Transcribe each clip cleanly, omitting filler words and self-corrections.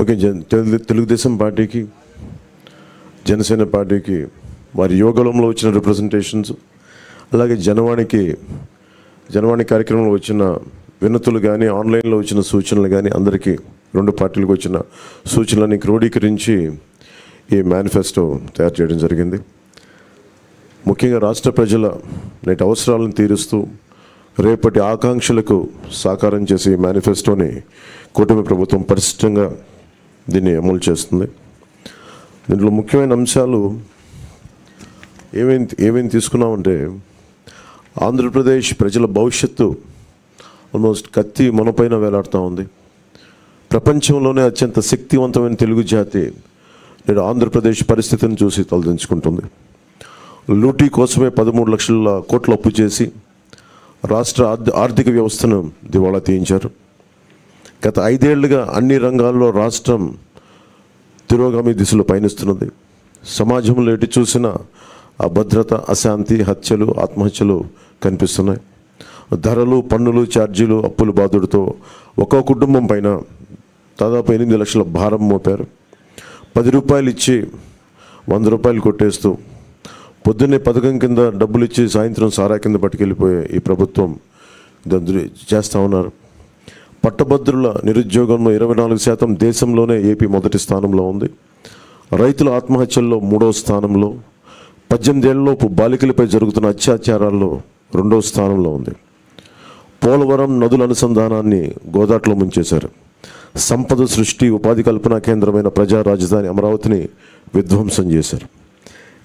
Okay, Telugu Desam పార్టీకి, జనసేన పార్టీకి వారి యోగంలో వచ్చిన రిప్రజెంటేషన్స్, అలాగే జనవాణి కార్యక్రమంలో వచ్చిన వినతులు కానీ, ఆన్లైన్లో వచ్చిన సూచనలు కానీ, అందరికీ రెండు పార్టీలకు వచ్చిన సూచనలని క్రోడీకరించి ఈ మేనిఫెస్టో తయారు చేయడం జరిగింది. ముఖ్యంగా రాష్ట్ర ప్రజల నేటి అవసరాలను తీరుస్తూ రేపటి ఆకాంక్షలకు సాకారం చేసే ఈ మేనిఫెస్టోని కూటమి ప్రభుత్వం పరిశుభ్రంగా దీన్ని అమలు చేస్తుంది. దీంట్లో ముఖ్యమైన అంశాలు ఏమేమి తీసుకున్నామంటే, ఆంధ్రప్రదేశ్ ప్రజల భవిష్యత్తు ఆల్మోస్ట్ కత్తి మొనపైన వేలాడుతూ ఉంది. ప్రపంచంలోనే అత్యంత శక్తివంతమైన తెలుగు జాతి నేడు ఆంధ్రప్రదేశ్ పరిస్థితిని చూసి తలదించుకుంటుంది. లూటీ కోసమే 13 లక్షల కోట్ల అప్పు చేసి రాష్ట్ర ఆర్థిక వ్యవస్థను దివాళా తీయించారు. గత 5 ఏళ్లుగా అన్ని రంగాల్లో రాష్ట్రం తిరోగామి దిశలో పయనిస్తున్నది. సమాజంలో ఎటు చూసిన అభద్రత, అశాంతి, హత్యలు, ఆత్మహత్యలు కనిపిస్తున్నాయి. ధరలు, పన్నులు, ఛార్జీలు, అప్పుల బాధుడితో ఒక్కో కుటుంబం పైన దాదాపు 8 లక్షల భారం మోపారు. 10 రూపాయలు ఇచ్చి 100 రూపాయలు కొట్టేస్తూ పొద్దున్నే పథకం కింద డబ్బులు ఇచ్చి సాయంత్రం సారా కింద పట్టుకెళ్ళిపోయే ఈ ప్రభుత్వం చేస్తూ ఉన్నారు. పట్టభద్రుల నిరుద్యోగంలో 24% దేశంలోనే ఏపీ మొదటి స్థానంలో ఉంది. రైతుల ఆత్మహత్యల్లో 3వ స్థానంలో, 18 ఏళ్లలోపు బాలికలపై జరుగుతున్న అత్యాచారాల్లో 2వ స్థానంలో ఉంది. పోలవరం నదుల అనుసంధానాన్ని గోదాట్లో ముంచేశారు. సంపద సృష్టి, ఉపాధి కల్పనా కేంద్రమైన ప్రజా రాజధాని అమరావతిని విధ్వంసం చేశారు.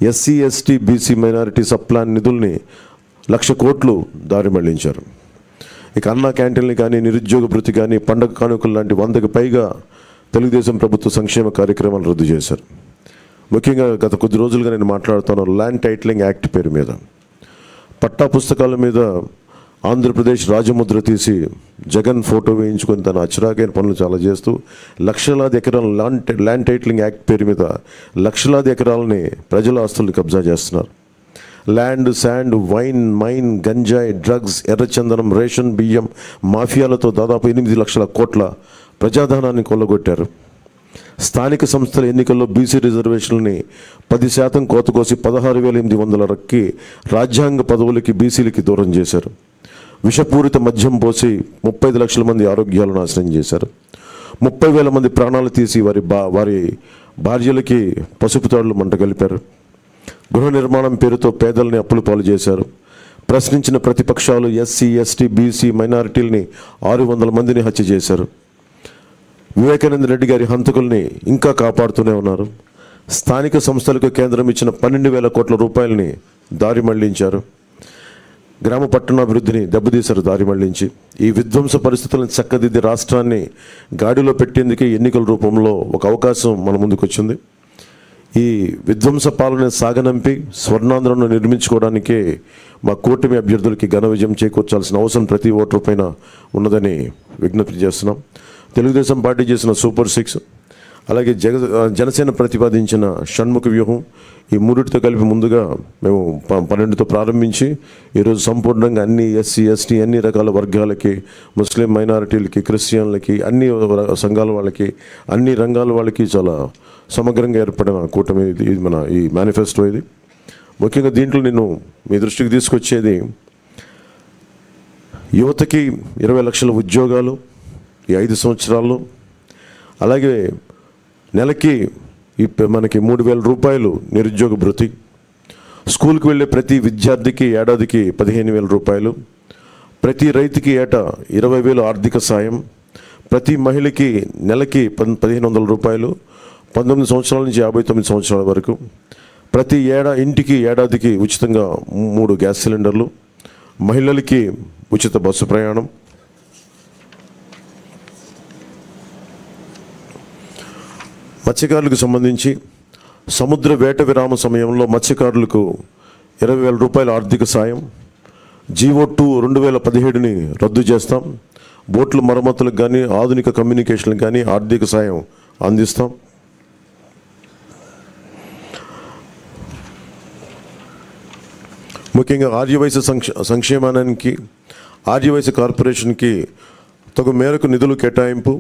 SC, ST, BC, minority sub plan నిధుల్ని 1,00,000 కోట్లు దారి మళ్లించారు. ఇక అన్నా క్యాంటీన్లు కానీ, నిరుద్యోగ భృతి కానీ, పండగ కానుకలు లాంటి 100కి పైగా తెలుగుదేశం ప్రభుత్వ సంక్షేమ కార్యక్రమాలు రద్దు చేశారు. ముఖ్యంగా గత కొద్ది రోజులుగా నేను మాట్లాడుతాను ల్యాండ్ టైటిలింగ్ యాక్ట్ పేరు మీద. పట్టా పుస్తకాల మీద ఆంధ్రప్రదేశ్ రాజముద్ర తీసి జగన్ ఫోటో వేయించుకొని తన అచ్చరాకైన పనులు చాలా చేస్తూ లక్షలాది ఎకరాల ల్యాండ్ టైటిలింగ్ యాక్ట్ పేరు మీద లక్షలాది ఎకరాలని ప్రజల ఆస్తుల్ని కబ్జా చేస్తున్నారు. ల్యాండ్, శాండ్, వైన్, మైన్, గంజాయి, డ్రగ్స్, ఎర్రచందనం, రేషన్ బియ్యం మాఫియాలతో దాదాపు 8 లక్షల కోట్ల ప్రజాధనాన్ని కొల్లగొట్టారు. స్థానిక సంస్థల ఎన్నికల్లో బీసీ రిజర్వేషన్లని 10% కోత కోసి 16,800 రాజ్యాంగ పదవులకి బీసీలకి దూరం చేశారు. విషపూరిత మద్యం పోసి 35 లక్షల మంది ఆరోగ్యాలను నాశనం చేశారు. 30,000 మంది ప్రాణాలు తీసి వారి భార్యలకి పసుపు తాడులు మంట కలిపారు. గృహ నిర్మాణం పేరుతో పేదల్ని అప్పుల పాలు చేశారు. ప్రశ్నించిన ప్రతిపక్షాలు ఎస్సీ, ఎస్టీ, బీసీ, మైనారిటీలని 600 మందిని హత్య చేశారు. వివేకానంద రెడ్డి గారి హంతకుల్ని ఇంకా కాపాడుతూనే ఉన్నారు. స్థానిక సంస్థలకు కేంద్రం ఇచ్చిన 12,000 కోట్ల రూపాయలని దారి మళ్లించారు. గ్రామ పట్టణాభివృద్ధిని దెబ్బతీశారు దారి మళ్లించి. ఈ విధ్వంస పరిస్థితులను చక్కదిద్ది రాష్ట్రాన్ని గాడిలో పెట్టేందుకే ఎన్నికల రూపంలో ఒక అవకాశం మన ముందుకు వచ్చింది. ఈ విధ్వంస పాలన సాగనంపి స్వర్ణాంధ్రను నిర్మించుకోవడానికే మా కూటమి అభ్యర్థులకి ఘన విజయం చేకూర్చాల్సిన అవసరం ప్రతి ఓటరు పైన ఉన్నదని విజ్ఞప్తి చేస్తున్నాం. తెలుగుదేశం పార్టీ చేసిన సూపర్ 6, అలాగే జనసేన ప్రతిపాదించిన షణ్ముఖ వ్యూహం, ఈ మూడిటితో కలిపి ముందుగా మేము 12తో ప్రారంభించి ఈరోజు సంపూర్ణంగా అన్ని ఎస్సీ, ఎస్టీ, అన్ని రకాల వర్గాలకి, ముస్లిం మైనారిటీలకి, క్రిస్టియన్లకి, అన్ని సంఘాల వాళ్ళకి, అన్ని రంగాల వాళ్ళకి చాలా సమగ్రంగా ఏర్పడిన కూటమి ఇది మన ఈ మేనిఫెస్టో. ఇది ముఖ్యంగా దీంట్లో నేను మీ దృష్టికి తీసుకొచ్చేది యువతకి 20 లక్షల ఉద్యోగాలు ఈ 5 సంవత్సరాల్లో, అలాగే నెలకి మనకి 3,000 రూపాయలు నిరుద్యోగ భృతి, స్కూల్కి వెళ్ళే ప్రతి విద్యార్థికి ఏడాదికి 15,000 రూపాయలు, ప్రతి రైతుకి ఏటా 20,000 ఆర్థిక సాయం, ప్రతి మహిళకి నెలకి 1,500 రూపాయలు, 19 సంవత్సరాల నుంచి 59 సంవత్సరాల వరకు, ప్రతి ఇంటికి ఏడాదికి ఉచితంగా 3 గ్యాస్ సిలిండర్లు, మహిళలకి ఉచిత బస్సు ప్రయాణం, మత్స్యకారులకు సంబంధించి సముద్ర వేట విరామ సమయంలో మత్స్యకారులకు 20,000 రూపాయల ఆర్థిక సాయం, జీవో2 2017ని రద్దు చేస్తాం. బోట్ల మరమ్మతులకు కానీ, ఆధునిక కమ్యూనికేషన్లకు కానీ ఆర్థిక సాయం అందిస్తాం. ముఖ్యంగా ఆర్యవైశ్య సంక్షేమానికి, ఆర్యవైశ్య కార్పొరేషన్కి తగు మేరకు నిధులు కేటాయింపు,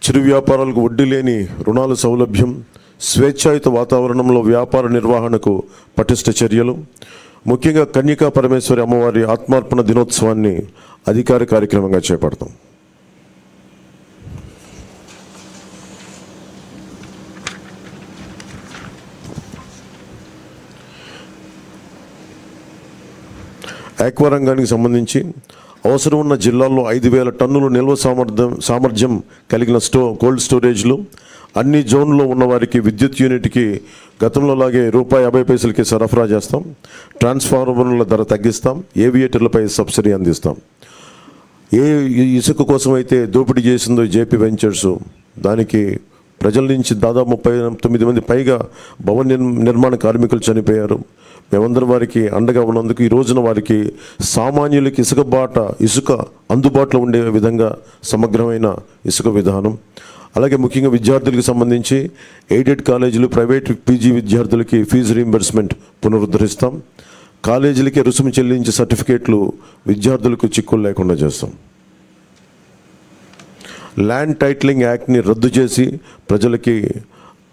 చిరు వ్యాపారాలకు వడ్డీ లేని రుణాల సౌలభ్యం, స్వేచ్ఛాయుత వాతావరణంలో వ్యాపార నిర్వహణకు పటిష్ట చర్యలు. ముఖ్యంగా కన్యకా పరమేశ్వరి అమ్మవారి ఆత్మార్పణ దినోత్సవాన్ని అధికార కార్యక్రమంగా చేపడతాం. ఆక్వా రంగానికి సంబంధించి అవసరం ఉన్న జిల్లాల్లో 5,000 టన్నులు నిల్వ సామర్థ్యం కలిగిన కోల్డ్ స్టోరేజ్లు, అన్ని జోన్లో ఉన్నవారికి విద్యుత్ యూనిట్కి గతంలోలాగే ₹50 సరఫరా చేస్తాం. ట్రాన్స్ఫార్మర్ల ధర తగ్గిస్తాం. ఏవియేటర్లపై సబ్సిడీ అందిస్తాం. ఏ ఇసుక కోసం అయితే దోపిడీ చేసిందో జేపీ వెంచర్స్, దానికి ప్రజల నుంచి దాదాపు 39 మంది పైగా భవన నిర్మాణ కార్మికులు చనిపోయారు. మేమందరం వారికి అండగా ఉన్నందుకు ఈ రోజున వారికి సామాన్యులకి ఇసుక అందుబాటులో ఉండే విధంగా సమగ్రమైన ఇసుక విధానం, అలాగే ముఖ్యంగా విద్యార్థులకు సంబంధించి ఎయిడెడ్ కాలేజీలు, ప్రైవేట్ పీజీ విద్యార్థులకి ఫీజు రీయింబర్స్మెంట్ పునరుద్ధరిస్తాం. కాలేజీలకి రుసుము చెల్లించే సర్టిఫికేట్లు విద్యార్థులకు చిక్కులు లేకుండా చేస్తాం. ల్యాండ్ టైటిలింగ్ యాక్ట్ని రద్దు చేసి ప్రజలకి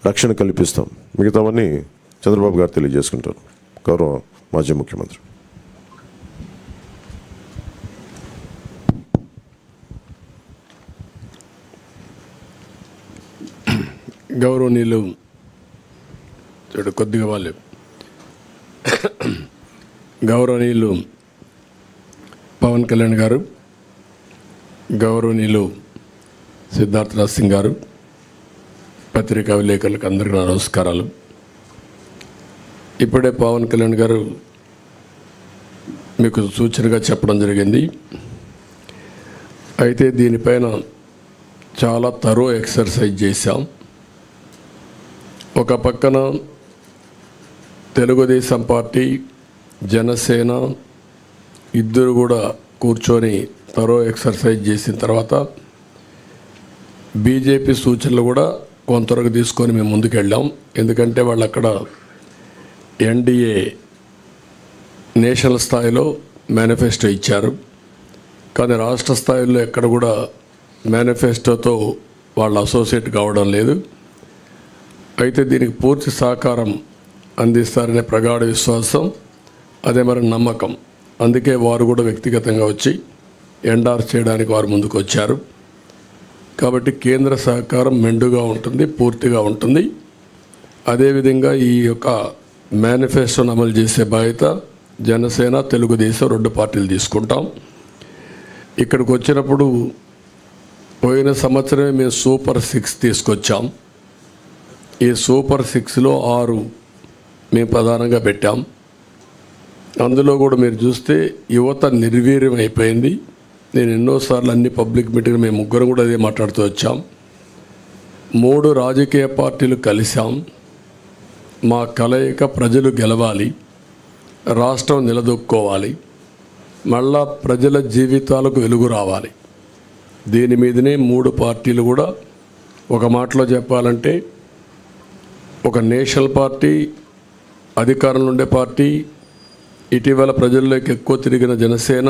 రక్షణ కల్పిస్తాం. మిగతావన్నీ చంద్రబాబు గారు తెలియజేసుకుంటారు. గౌరవ మాజీ ముఖ్యమంత్రి. గౌరవనీయులు కొద్దిగా వాళ్ళు గౌరవనీయులు పవన్ కళ్యాణ్ గారు, గౌరవనీయులు సిద్ధార్థరాజ్ సింగ్ గారు, పత్రికా విలేకరులకు అందరికీ నమస్కారాలు. ఇప్పుడే పవన్ కళ్యాణ్ గారు మీకు సూచనగా చెప్పడం జరిగింది. అయితే దీనిపైన చాలా తరో ఎక్సర్సైజ్ చేశాం. ఒక పక్కన తెలుగుదేశం పార్టీ, జనసేన ఇద్దరు కూడా కూర్చొని తరో ఎక్సర్సైజ్ చేసిన తర్వాత బీజేపీ సూచనలు కూడా కొంతవరకు తీసుకొని మేము ముందుకు వెళ్ళాం. ఎందుకంటే వాళ్ళు అక్కడ ఎన్డీఏ నేషనల్ స్థాయిలో మేనిఫెస్టో ఇచ్చారు, కానీ రాష్ట్ర స్థాయిలో ఎక్కడ కూడా మేనిఫెస్టోతో వాళ్ళు అసోసియేట్ కావడం లేదు. అయితే దీనికి పూర్తి సహకారం అందిస్తారనే ప్రగాఢ విశ్వాసం, అదే మరి నమ్మకం. అందుకే వారు కూడా వ్యక్తిగతంగా వచ్చి ఎండార్స్ చేయడానికి వారు ముందుకు వచ్చారు. కాబట్టి కేంద్ర సహకారం మెండుగా ఉంటుంది, పూర్తిగా ఉంటుంది. అదేవిధంగా ఈ యొక్క మేనిఫెస్టోను అమలు చేసే బాధ్యత జనసేన, తెలుగుదేశం 2 పార్టీలు తీసుకుంటాం. ఇక్కడికి వచ్చినప్పుడు పోయిన సంవత్సరమే మేము సూపర్ 6 తీసుకొచ్చాం. ఈ సూపర్ 6లో 6 మేము ప్రధానంగా పెట్టాం. అందులో కూడా మీరు చూస్తే యువత నిర్వీర్యం అయిపోయింది. నేను ఎన్నోసార్లు అన్ని పబ్లిక్ మీటింగ్ మేము ముగ్గురం కూడా అదే మాట్లాడుతూ వచ్చాం. 3 రాజకీయ పార్టీలు కలిసాం. మా కలయిక ప్రజలు గెలవాలి, రాష్ట్రం నిలదొక్కోవాలి, మళ్ళా ప్రజల జీవితాలకు వెలుగు రావాలి. దీని మీదనే 3 పార్టీలు కూడా ఒక మాటలో చెప్పాలంటే ఒక నేషనల్ పార్టీ, అధికారంలో ఉండే పార్టీ, ఇటీవల ప్రజల్లోకి ఎక్కువ తిరిగిన జనసేన,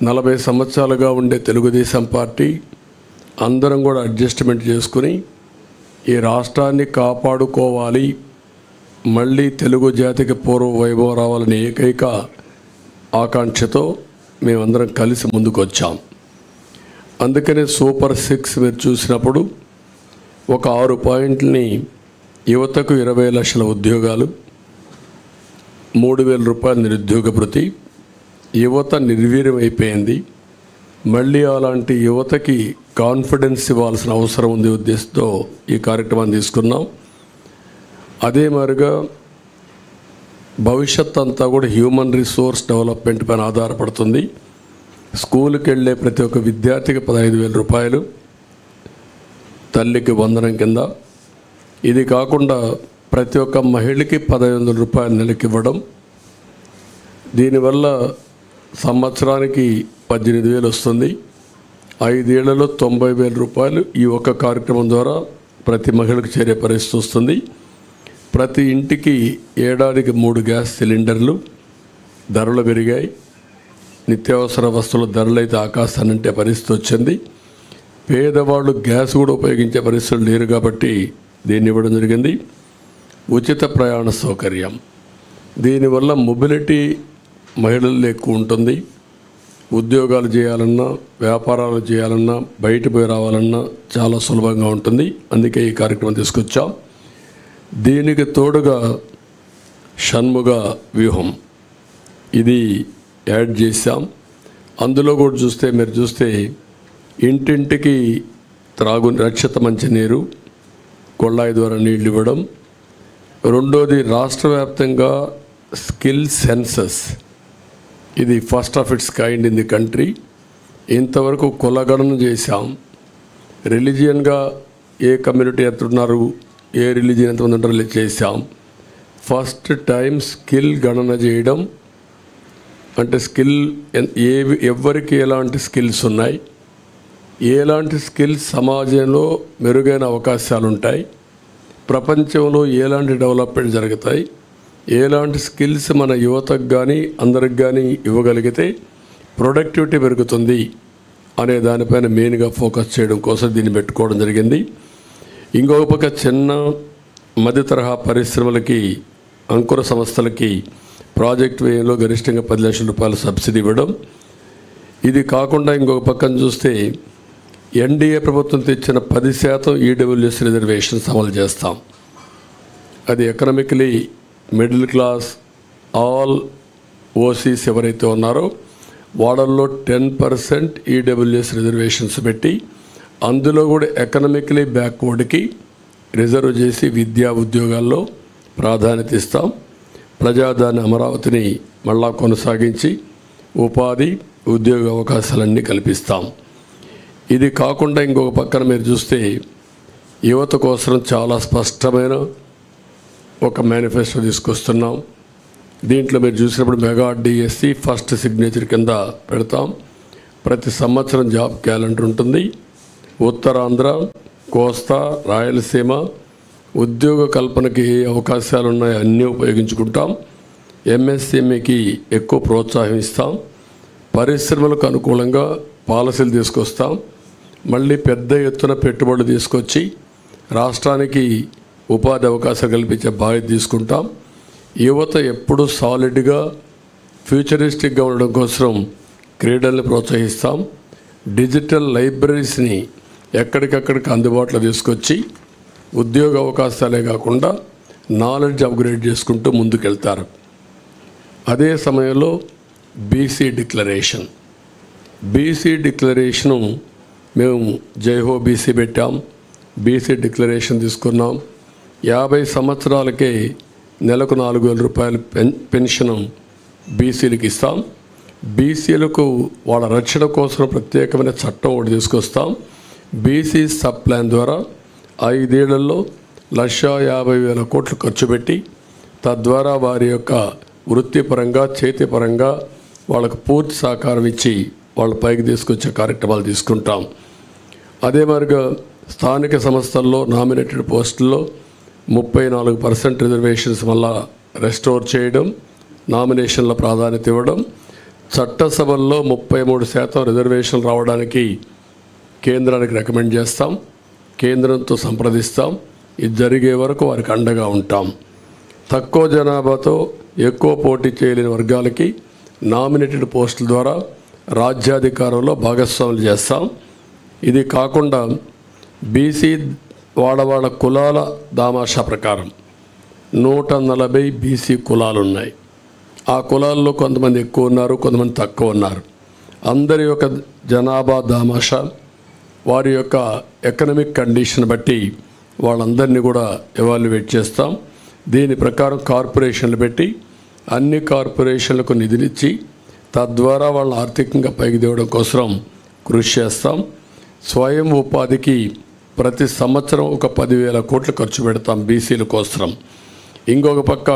40 సంవత్సరాలుగా ఉండే తెలుగుదేశం పార్టీ, అందరం కూడా అడ్జస్ట్మెంట్ చేసుకుని ఈ రాష్ట్రాన్ని కాపాడుకోవాలి, మళ్ళీ తెలుగు జాతికి పూర్వ వైభవం రావాలనే ఏకైక ఆకాంక్షతో మేమందరం కలిసి ముందుకు వచ్చాం. అందుకనే సూపర్ 6 మీరు చూసినప్పుడు ఒక 6 పాయింట్లని యువతకు 20 లక్షల ఉద్యోగాలు, 3,000 రూపాయల నిరుద్యోగ భృతి. యువత నిర్వీర్యం అయిపోయింది. మళ్ళీ అలాంటి యువతకి కాన్ఫిడెన్స్ ఇవ్వాల్సిన అవసరం ఉంది ఉద్దేశంతో ఈ కార్యక్రమాన్ని తీసుకున్నాం. అదే మాదిరిగా భవిష్యత్ అంతా కూడా హ్యూమన్ రిసోర్స్ డెవలప్మెంట్ పైన ఆధారపడుతుంది. స్కూల్కి వెళ్ళే ప్రతి ఒక్క విద్యార్థికి 15,000 రూపాయలు తల్లికి వందనం కింద. ఇది కాకుండా ప్రతి ఒక్క మహిళకి 1,500 రూపాయలు నెలకి ఇవ్వడం. దీనివల్ల సంవత్సరానికి 18,000 వస్తుంది. 5 ఏళ్లలో 90,000 రూపాయలు ఈ ఒక్క కార్యక్రమం ద్వారా ప్రతి మహిళకు చేరే పరిస్థితి వస్తుంది. ప్రతి ఇంటికి ఏడాదికి 3 గ్యాస్ సిలిండర్లు. ధరలు పెరిగాయి. నిత్యావసర వస్తువుల ధరలు అయితే ఆకాశాన్నంటే పరిస్థితి వచ్చింది. పేదవాళ్ళు గ్యాస్ కూడా ఉపయోగించే పరిస్థితులు లేరు కాబట్టి దీన్ని ఇవ్వడం జరిగింది. ఉచిత ప్రయాణ సౌకర్యం, దీనివల్ల మొబిలిటీ మహిళల్లో ఎక్కువ ఉంటుంది. ఉద్యోగాలు చేయాలన్నా, వ్యాపారాలు చేయాలన్నా, బయట పోయి రావాలన్నా చాలా సులభంగా ఉంటుంది. అందుకే ఈ కార్యక్రమం తీసుకొచ్చాం. దీనికి తోడుగా షణ్ముగ వ్యూహం ఇది యాడ్ చేశాం. అందులో కూడా మీరు చూస్తే ఇంటింటికి రక్షిత మంచినీరు, కొళ్ళాయి ద్వారా నీళ్ళు ఇవ్వడం. రెండోది రాష్ట్ర వ్యాప్తంగా స్కిల్ సెన్సస్, ఇది first of it's kind in the country. ఇంతవరకు కులగణన చేశాం. రిలీజియన్గా ఏ కమ్యూనిటీ ఎంత ఉన్నారు, ఏ రిలీజియన్ ఎంతమంది ఉంటారో చేశాం. ఫస్ట్ టైం స్కిల్ గణన చేయడం, అంటే స్కిల్ ఎవరికి ఎలాంటి స్కిల్స్ ఉన్నాయి, ఎలాంటి స్కిల్స్ సమాజంలో మెరుగైన అవకాశాలు ఉంటాయి, ప్రపంచంలో ఎలాంటి డెవలప్మెంట్ జరుగుతాయి, ఎలాంటి స్కిల్స్ మన యువతకు కానీ అందరికి కానీ ఇవ్వగలిగితే ప్రొడక్టివిటీ పెరుగుతుంది అనే దానిపైన మెయిన్గా ఫోకస్ చేయడం కోసం దీన్ని పెట్టుకోవడం జరిగింది. ఇంకొక పక్క చిన్న మధ్య తరహా పరిశ్రమలకి, అంకుర సంస్థలకి ప్రాజెక్ట్ వ్యయంలో గరిష్టంగా 10 లక్షల రూపాయల సబ్సిడీ ఇవ్వడం. ఇది కాకుండా ఇంకొక పక్కన చూస్తే ఎన్డీఏ ప్రభుత్వం తెచ్చిన 10% ఈడబ్ల్యూఎస్ రిజర్వేషన్స్ అమలు చేస్తాం. అది economically middle class, all OCs ఎవరైతే ఉన్నారో వాళ్ళల్లో 10% ఈడబ్ల్యూఎస్ రిజర్వేషన్స్ పెట్టి, అందులో కూడా ఎకనామికలీ బ్యాక్వర్డ్కి రిజర్వ్ చేసి విద్యా ఉద్యోగాల్లో ప్రాధాన్యత ఇస్తాం. ప్రజాదాని అమరావతిని మళ్ళా కొనసాగించి ఉపాధి, ఉద్యోగ అవకాశాలన్నీ కల్పిస్తాం. ఇది కాకుండా ఇంకొక పక్కన మీరు చూస్తే యువత కోసం చాలా స్పష్టమైన ఒక మేనిఫెస్టో తీసుకొస్తున్నాం. దీంట్లో మీరు చూసినప్పుడు మెగా డిఎస్సి ఫస్ట్ సిగ్నేచర్ కింద పెడతాం. ప్రతి సంవత్సరం జాబ్ క్యాలెండర్ ఉంటుంది. ఉత్తరాంధ్ర, కోస్తా, రాయలసీమ ఉద్యోగ కల్పనకి ఏ అవకాశాలు ఉన్నాయో అన్నీ ఉపయోగించుకుంటాం. ఎంఎస్ఎంఈకి ఎక్కువ ప్రోత్సాహం ఇస్తాం. పరిశ్రమలకు అనుకూలంగా పాలసీలు తీసుకొస్తాం. మళ్ళీ పెద్ద ఎత్తున పెట్టుబడులు తీసుకొచ్చి రాష్ట్రానికి ఉపాధి అవకాశాలు కల్పించే బాధ్యత తీసుకుంటాం. యువత ఎప్పుడు సాలిడ్గా ఫ్యూచరిస్టిక్గా ఉండడం కోసం క్రీడల్ని ప్రోత్సహిస్తాం. డిజిటల్ లైబ్రరీస్ని ఎక్కడికక్కడికి అందుబాటులో తీసుకొచ్చి ఉద్యోగ అవకాశాలే కాకుండా నాలెడ్జ్ అప్గ్రేడ్ చేసుకుంటూ ముందుకెళ్తారు. అదే సమయంలో బీసీ డిక్లరేషను మేము జైహో బీసీ పెట్టాం. బీసీ డిక్లరేషన్ తీసుకున్నాం. 50 సంవత్సరాలకే నెలకు 4,000 రూపాయల పెన్షన్ బీసీలకు ఇస్తాం. బీసీలకు వాళ్ళ రక్షణ కోసం ప్రత్యేకమైన చట్టం ఒకటి తీసుకొస్తాం. బీసీ సబ్ ప్లాన్ ద్వారా 5 ఏళ్లలో 1,50,000 కోట్లు ఖర్చు పెట్టి తద్వారా వారి యొక్క వృత్తిపరంగా, చేతిపరంగా వాళ్ళకు పూర్తి సహకారం ఇచ్చి వాళ్ళ పైకి తీసుకొచ్చే కార్యక్రమాలు తీసుకుంటాం. అదే మరిగా స్థానిక సంస్థల్లో నామినేటెడ్ పోస్టుల్లో 34% రిజర్వేషన్స్ వల్ల రెస్టోర్ చేయడం, నామినేషన్ల ప్రాధాన్యత ఇవ్వడం, చట్టసభల్లో 33% రిజర్వేషన్లు రావడానికి కేంద్రానికి రికమెండ్ చేస్తాం. కేంద్రంతో సంప్రదిస్తాం. ఇది జరిగే వరకు వారికి అండగా ఉంటాం. తక్కువ జనాభాతో ఎక్కువ పోటీ చేయలేని వర్గాలకి నామినేటెడ్ పోస్టుల ద్వారా రాజ్యాధికారంలో భాగస్వాములు చేస్తాం. ఇది కాకుండా బీసీ వాళ్ళ కులాల దామాషా ప్రకారం 140 బీసీ కులాలు ఉన్నాయి. ఆ కులాల్లో కొంతమంది ఎక్కువ ఉన్నారు, కొంతమంది తక్కువ ఉన్నారు. అందరి యొక్క జనాభా దామాషా, వారి యొక్క ఎకనామిక్ కండిషన్ బట్టి వాళ్ళందరినీ కూడా ఎవాల్యుయేట్ చేస్తాం. దీని ప్రకారం కార్పొరేషన్లు పెట్టి అన్ని కార్పొరేషన్లకు నిధులిచ్చి తద్వారా వాళ్ళని ఆర్థికంగా పైకి తేవడం కోసం కృషి చేస్తాం. స్వయం ఉపాధికి ప్రతి సంవత్సరం ఒక 10,000 కోట్లు ఖర్చు పెడతాం బీసీల కోసం. ఇంకొక పక్క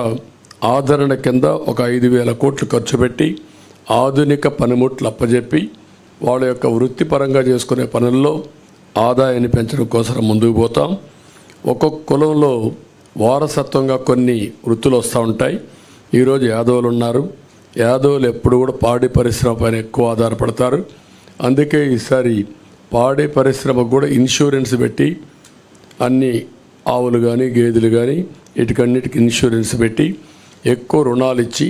ఆదరణ కింద ఒక 5,000 కోట్లు ఖర్చు పెట్టి ఆధునిక పనిముట్లు అప్పజెప్పి వాళ్ళ యొక్క వృత్తిపరంగా చేసుకునే పనుల్లో ఆదాయాన్ని పెంచడం కోసం ముందుకు పోతాం. ఒక్కొక్క కులంలో వారసత్వంగా కొన్ని వృత్తులు వస్తూ ఉంటాయి. ఈరోజు యాదవులు ఉన్నారు. యాదవులు ఎప్పుడు కూడా పాడి పరిశ్రమ పైన ఎక్కువ ఆధారపడతారు. అందుకే ఈసారి పాడి పరిశ్రమకు కూడా ఇన్సూరెన్స్ పెట్టి అన్ని ఆవులు కానీ గేదెలు కానీ వీటికన్నిటికి ఇన్సూరెన్స్ పెట్టి ఎక్కువ రుణాలు ఇచ్చి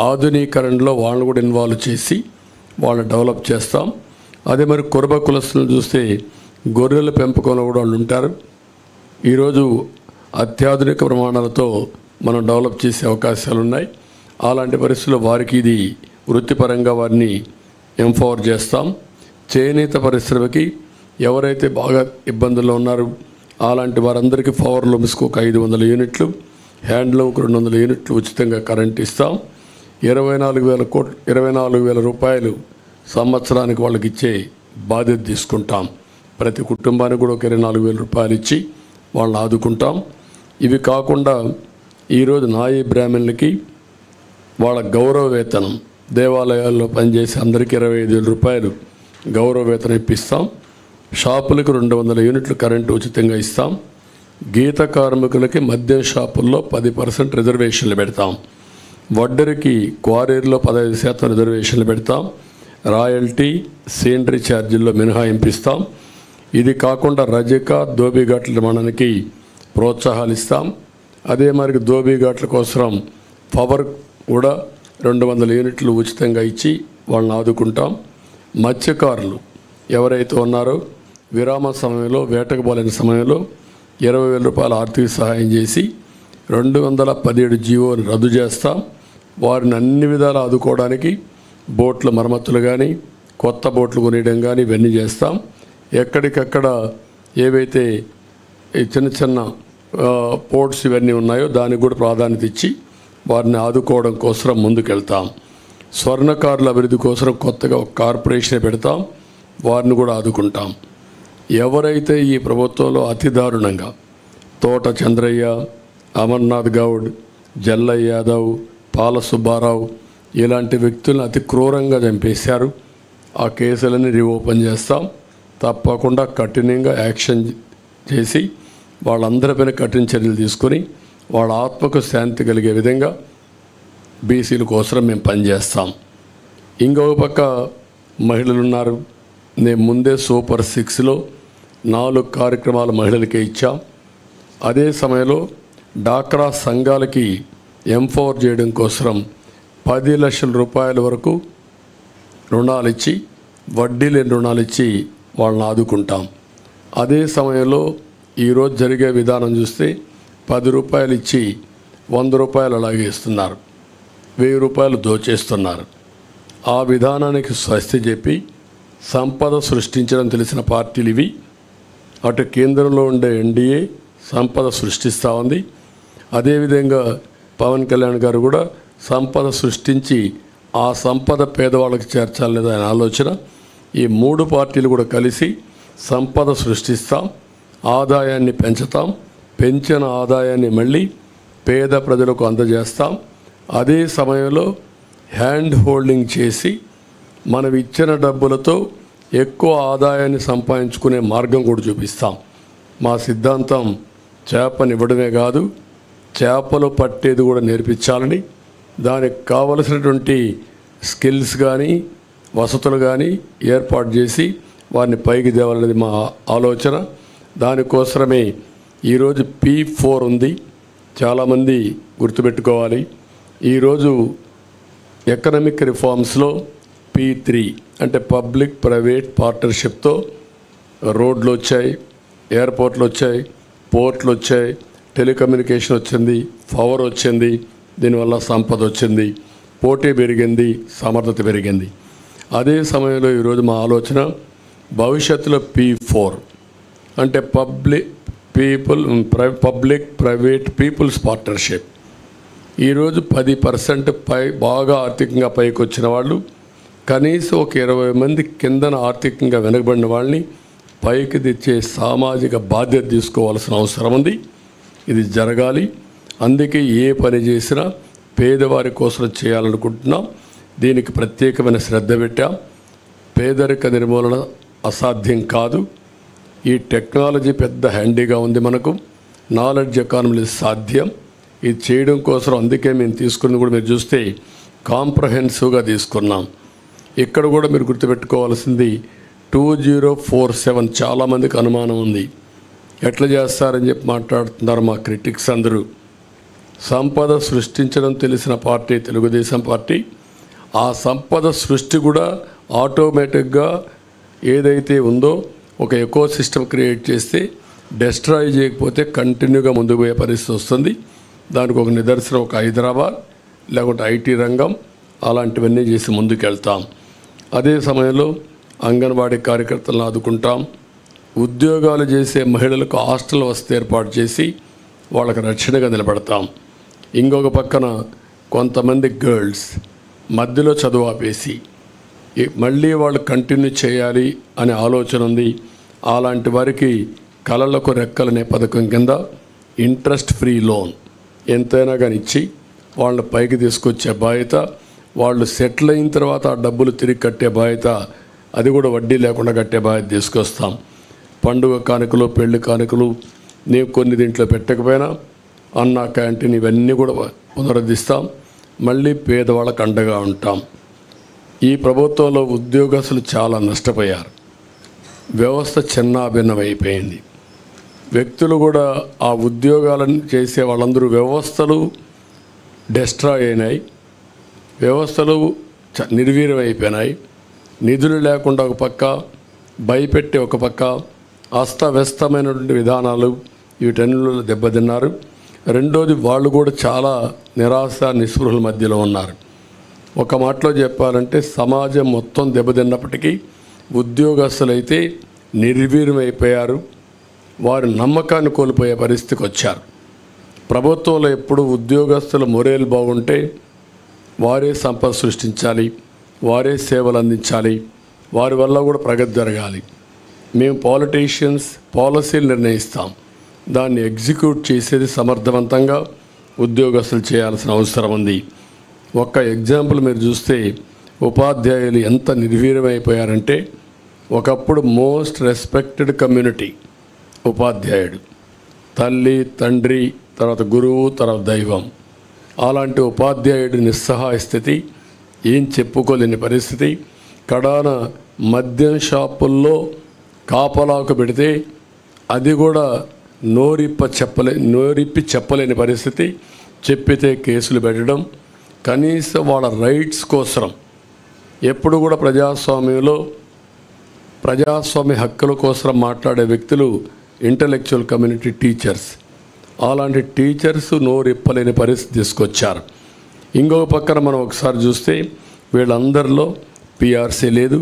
ఆధునీకరణలో వాళ్ళని కూడా ఇన్వాల్వ్ చేసి వాళ్ళని డెవలప్ చేస్తాం. అదే మరి కురబ కులస్తులను చూస్తే గొర్రెల పెంపకంలో కూడా వాళ్ళు ఉంటారు. ఈరోజు అత్యాధునిక ప్రమాణాలతో మనం డెవలప్ చేసే అవకాశాలు ఉన్నాయి. అలాంటి పరిస్థితుల్లో వారికి ఇది వృత్తిపరంగా వారిని ఎంపవర్ చేస్తాం. చేనేత పరిశ్రమకి ఎవరైతే బాగా ఇబ్బందుల్లో ఉన్నారో అలాంటి వారందరికీ పవర్ లూమ్స్కి ఒక 500 యూనిట్లు, హ్యాండ్లూమ్కి 200 యూనిట్లు ఉచితంగా కరెంట్ ఇస్తాం. 24,000 రూపాయలు సంవత్సరానికి వాళ్ళకి ఇచ్చే బాధ్యత తీసుకుంటాం. ప్రతి కుటుంబానికి కూడా ఒక 24,000 రూపాయలు ఇచ్చి వాళ్ళని ఆదుకుంటాం. ఇవి కాకుండా ఈరోజు నాయీ బ్రాహ్మణులకి వాళ్ళ గౌరవ వేతనం, దేవాలయాల్లో పనిచేసే అందరికీ 25,000 రూపాయలు గౌరవ వేతనం ఇప్పిస్తాం. షాపులకు 200 యూనిట్లు కరెంటు ఉచితంగా ఇస్తాం. గీత కార్మికులకి మద్యం షాపుల్లో 10% రిజర్వేషన్లు పెడతాం. వడ్డరికి క్వారీల్లో 15% రిజర్వేషన్లు పెడతాం. రాయల్టీ, సీనరీ ఛార్జీల్లో మినహాయింపిస్తాం. ఇది కాకుండా రజక, దోబిఘాట్ల నిర్మాణానికి ప్రోత్సాహాలు ఇస్తాం. అదే మరి దోబిఘాట్ల కోసం పవర్ కూడా 200 యూనిట్లు ఉచితంగా ఇచ్చి వాళ్ళని ఆదుకుంటాం. మత్స్యకారులు ఎవరైతే ఉన్నారో విరామ సమయంలో, వేటకు పోలేని సమయంలో 20,000 రూపాయల ఆర్థిక సహాయం చేసి 217 జీవోని రద్దు చేస్తాం. వారిని అన్ని విధాలు ఆదుకోవడానికి బోట్ల మరమ్మతులు కానీ, కొత్త బోట్లు కొనియడం కానీ ఇవన్నీ చేస్తాం. ఎక్కడికక్కడ ఏవైతే ఈ చిన్న చిన్న పోర్ట్స్ ఇవన్నీ ఉన్నాయో దానికి కూడా ప్రాధాన్యత ఇచ్చి వారిని ఆదుకోవడం కోసం ముందుకెళ్తాం. స్వర్ణకారుల అభివృద్ధి కోసం కొత్తగా ఒక కార్పొరేషన్ పెడతాం. వారిని కూడా ఆదుకుంటాం. ఎవరైతే ఈ ప్రభుత్వంలో అతి దారుణంగా తోట చంద్రయ్య, అమర్నాథ్ గౌడ్, జల్లయ్య యాదవ్, పాల సుబ్బారావు ఇలాంటి వ్యక్తులను అతి క్రూరంగా చంపేశారు, ఆ కేసులని రీఓపెన్ చేస్తాం. తప్పకుండా కఠినంగా యాక్షన్ చేసి వాళ్ళందరిపైన కఠిన చర్యలు తీసుకొని వాళ్ళ ఆత్మకు శాంతి కలిగే విధంగా బీసీల కోసం మేము పనిచేస్తాం. ఇంకొక పక్క మహిళలు ఉన్నారు. నేను ముందే సూపర్ 6లో 4 కార్యక్రమాలు మహిళలకే ఇచ్చాం. అదే సమయంలో డాక్రా సంఘాలకి ఎంపవర్ చేయడం కోసం 10 లక్షల రూపాయల వరకు రుణాలు ఇచ్చి, వడ్డీ లేని రుణాలు ఇచ్చి వాళ్ళని ఆదుకుంటాం. అదే సమయంలో ఈరోజు జరిగే విధానం చూస్తే 10 రూపాయలు ఇచ్చి 100 రూపాయలు అలాగే ఇస్తున్నారు, 1000 రూపాయలు దోచేస్తున్నారు. ఆ విధానానికి స్వస్తి చెప్పి సంపద సృష్టించడం తెలిసిన పార్టీలు ఇవి. అటు కేంద్రంలో ఉండే ఎన్డీఏ సంపద సృష్టిస్తూ ఉంది. అదేవిధంగా పవన్ కళ్యాణ్ గారు కూడా సంపద సృష్టించి ఆ సంపద పేదవాళ్ళకి చేర్చాలనేది ఆయన ఆలోచన. ఈ 3 పార్టీలు కూడా కలిసి సంపద సృష్టిస్తాం, ఆదాయాన్ని పెంచుతాం, పెంచిన ఆదాయాన్ని మళ్ళీ పేద ప్రజలకు అందజేస్తాం. అదే సమయంలో హ్యాండ్ హోల్డింగ్ చేసి మనం ఇచ్చిన డబ్బులతో ఎక్కువ ఆదాయాన్ని సంపాదించుకునే మార్గం కూడా చూపిస్తాం. మా సిద్ధాంతం చేపనివ్వడమే కాదు, చేపలు పట్టేది కూడా నేర్పించాలని, దానికి కావలసినటువంటి స్కిల్స్ కానీ వసతులు కానీ ఏర్పాటు చేసి వారిని పైకి తేవాలనేది మా ఆలోచన. దానికోసమే ఈరోజు P4 ఉంది. చాలామంది గుర్తుపెట్టుకోవాలి. ఈరోజు ఎకనామిక్ రిఫార్మ్స్లో P3 అంటే పబ్లిక్ ప్రైవేట్ పార్ట్నర్షిప్తో రోడ్లు వచ్చాయి, ఎయిర్పోర్ట్లు వచ్చాయి, పోర్ట్లు వచ్చాయి, టెలికమ్యూనికేషన్ వచ్చింది, పవర్ వచ్చింది. దీనివల్ల సంపద వచ్చింది, పోటీ పెరిగింది, సమర్థత పెరిగింది. అదే సమయంలో ఈరోజు మా ఆలోచన భవిష్యత్తులో P4 అంటే పబ్లిక్ ప్రైవేట్ పీపుల్స్ పార్ట్నర్షిప్. ఈరోజు 10% పై బాగా ఆర్థికంగా పైకి వచ్చిన వాళ్ళు, కనీసం ఒక 20 మంది కిందన ఆర్థికంగా వెనుకబడిన వాళ్ళని పైకి తెచ్చే సామాజిక బాధ్యత తీసుకోవాల్సిన అవసరం ఉంది. ఇది జరగాలి. అందుకే ఏ పని చేసినా పేదవారి కోసం చేయాలనుకుంటున్నాం. దీనికి ప్రత్యేకమైన శ్రద్ధ పెట్టాం. పేదరిక నిర్మూలన అసాధ్యం కాదు. ఈ టెక్నాలజీ పెద్ద హ్యాండీగా ఉంది మనకు. నాలెడ్జ్ ఎకానమీ సాధ్యం. ఇది చేయడం కోసం అందుకే మేము తీసుకున్నది కూడా మీరు చూస్తే కాంప్రహెన్సివ్గా తీసుకున్నాం. ఇక్కడ కూడా మీరు గుర్తుపెట్టుకోవాల్సింది 2047 చాలామందికి అనుమానం ఉంది. ఎట్లా చేస్తారని చెప్పి మాట్లాడుతున్నారు మా క్రిటిక్స్ అందరూ. సంపద సృష్టించడం తెలిసిన పార్టీ తెలుగుదేశం పార్టీ. ఆ సంపద సృష్టి కూడా ఆటోమేటిక్గా ఏదైతే ఉందో ఒక ఎకో సిస్టమ్ క్రియేట్ చేస్తే డెస్ట్రాయ్ చేయకపోతే కంటిన్యూగా ముందుకు పోయే పరిస్థితి వస్తుంది. దానికి ఒక నిదర్శనం ఒక హైదరాబాద్, లేకుంటే ఐటీ రంగం, అలాంటివన్నీ చేసి ముందుకు వెళ్తాం. అదే సమయంలో అంగన్వాడీ కార్యకర్తలను ఆదుకుంటాం. ఉద్యోగాలు చేసే మహిళలకు హాస్టల్ వసతి ఏర్పాటు చేసి వాళ్ళకి రక్షణగా నిలబడతాం. ఇంకొక పక్కన కొంతమంది గర్ల్స్ మధ్యలో చదువు ఆపేసి మళ్ళీ వాళ్ళు కంటిన్యూ చేయాలి అనే ఆలోచన ఉంది. అలాంటి వారికి కళలకు రెక్కలనే పథకం కింద ఇంట్రెస్ట్ ఫ్రీ లోన్ ఎంతైనా కానీ ఇచ్చి వాళ్ళని పైకి తీసుకొచ్చే బాధ్యత, వాళ్ళు సెటిల్ అయిన తర్వాత ఆ డబ్బులు తిరిగి కట్టే బాధ్యత, అది కూడా వడ్డీ లేకుండా కట్టే బాధ్యత తీసుకొస్తాం. పండుగ కానుకలు, పెళ్లి కానుకలు నేను కొన్ని దీంట్లో పెట్టకపోయినా అన్న క్యాంటీన్ ఇవన్నీ కూడా పునరుద్ధరిస్తాం. మళ్ళీ పేదవాళ్ళకు అండగా ఉంటాం. ఈ ప్రభుత్వంలో ఉద్యోగస్తులు చాలా నష్టపోయారు. వ్యవస్థ చిన్నాభిన్నమైపోయింది. వ్యక్తులు కూడా ఆ ఉద్యోగాలను చేసే వాళ్ళందరూ వ్యవస్థలు డెస్ట్రాయ్ అయినాయి. వ్యవస్థలు నిర్వీర్యమైపోయినాయి. నిధులు లేకుండా ఒక పక్క, భయపెట్టి ఒక పక్క, అస్తవ్యస్తమైనటువంటి విధానాలు, వీటన్నిటిలో దెబ్బతిన్నారు. రెండోది వాళ్ళు కూడా చాలా నిరాశ నిస్పృహల మధ్యలో ఉన్నారు. ఒక మాటలో చెప్పాలంటే సమాజం మొత్తం దెబ్బతిన్నప్పటికీ ఉద్యోగస్తులైతే నిర్వీర్యమైపోయారు. వారి నమ్మకాన్ని కోల్పోయే పరిస్థితికి వచ్చారు. ప్రభుత్వంలో ఎప్పుడు ఉద్యోగస్తుల మొరేలు బాగుంటే వారే సంపద సృష్టించాలి, వారే సేవలు అందించాలి, వారి వల్ల కూడా ప్రగతి జరగాలి. మేము పాలిటీషియన్స్ పాలసీలు నిర్ణయిస్తాం, దాన్ని ఎగ్జిక్యూట్ చేసేది సమర్థవంతంగా ఉద్యోగస్తులు చేయాల్సిన అవసరం ఉంది. ఒక్క ఎగ్జాంపుల్ మీరు చూస్తే ఉపాధ్యాయులు ఎంత నిర్వీర్యమైపోయారంటే, ఒకప్పుడు మోస్ట్ రెస్పెక్టెడ్ కమ్యూనిటీ ఉపాధ్యాయుడు, తల్లి తండ్రి, తర్వాత గురువు, తర్వాత దైవం. అలాంటి ఉపాధ్యాయుడి నిస్సహాయ స్థితి, ఏం చెప్పుకోలేని పరిస్థితి. కడాన మద్యం షాపుల్లో కాపలాకు పెడితే అది కూడా నోరిప్పి చెప్పలేని పరిస్థితి. చెప్పితే కేసులు పెట్టడం. కనీసం వాళ్ళ రైట్స్ కోసం ఎప్పుడు కూడా ప్రజాస్వామ్యంలో ప్రజాస్వామ్య హక్కుల కోసం మాట్లాడే వ్యక్తులు ఇంటలెక్చువల్ కమ్యూనిటీ టీచర్స్. అలాంటి టీచర్స్ నోరిప్పలేని పరిస్థితి తీసుకొచ్చారు. ఇంకొక పక్కన మనం ఒకసారి చూస్తే వీళ్ళందరిలో పిఆర్సీ లేదు,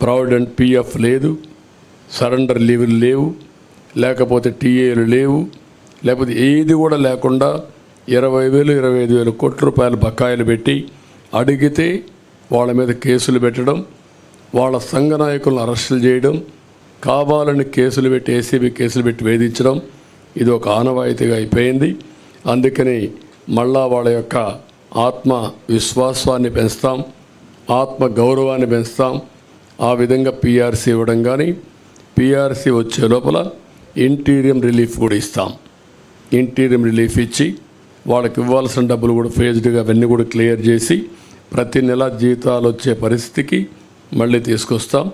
ప్రావిడెంట్ పిఎఫ్ లేదు, సరెండర్ లీవులు లేవు, లేకపోతే టీఏలు లేవు, లేకపోతే ఏది కూడా లేకుండా 20,000 25,000 కోట్ల రూపాయల బకాయిలు పెట్టి అడిగితే వాళ్ళ మీద కేసులు పెట్టడం, వాళ్ళ సంఘ నాయకులను అరెస్టులు చేయడం, కావాలని కేసులు పెట్టి ఏసీబీ కేసులు పెట్టి వేధించడం, ఇది ఒక ఆనవాయితీగా అయిపోయింది. అందుకని మళ్ళా వాళ్ళ యొక్క ఆత్మ విశ్వాసాన్ని పెంచుతాం, ఆత్మ గౌరవాన్ని పెంచుతాం. ఆ విధంగా పిఆర్సీ ఇవ్వడం కానీ, పిఆర్సీ వచ్చే లోపల ఇంటీరియం రిలీఫ్ కూడా ఇస్తాం. ఇంటీరియం రిలీఫ్ ఇచ్చి వాళ్ళకి ఇవ్వాల్సిన డబ్బులు కూడా ఫేజ్డ్గా అవన్నీ కూడా క్లియర్ చేసి ప్రతి నెల జీతాలు వచ్చే పరిస్థితికి మళ్ళీ తీసుకొస్తాం.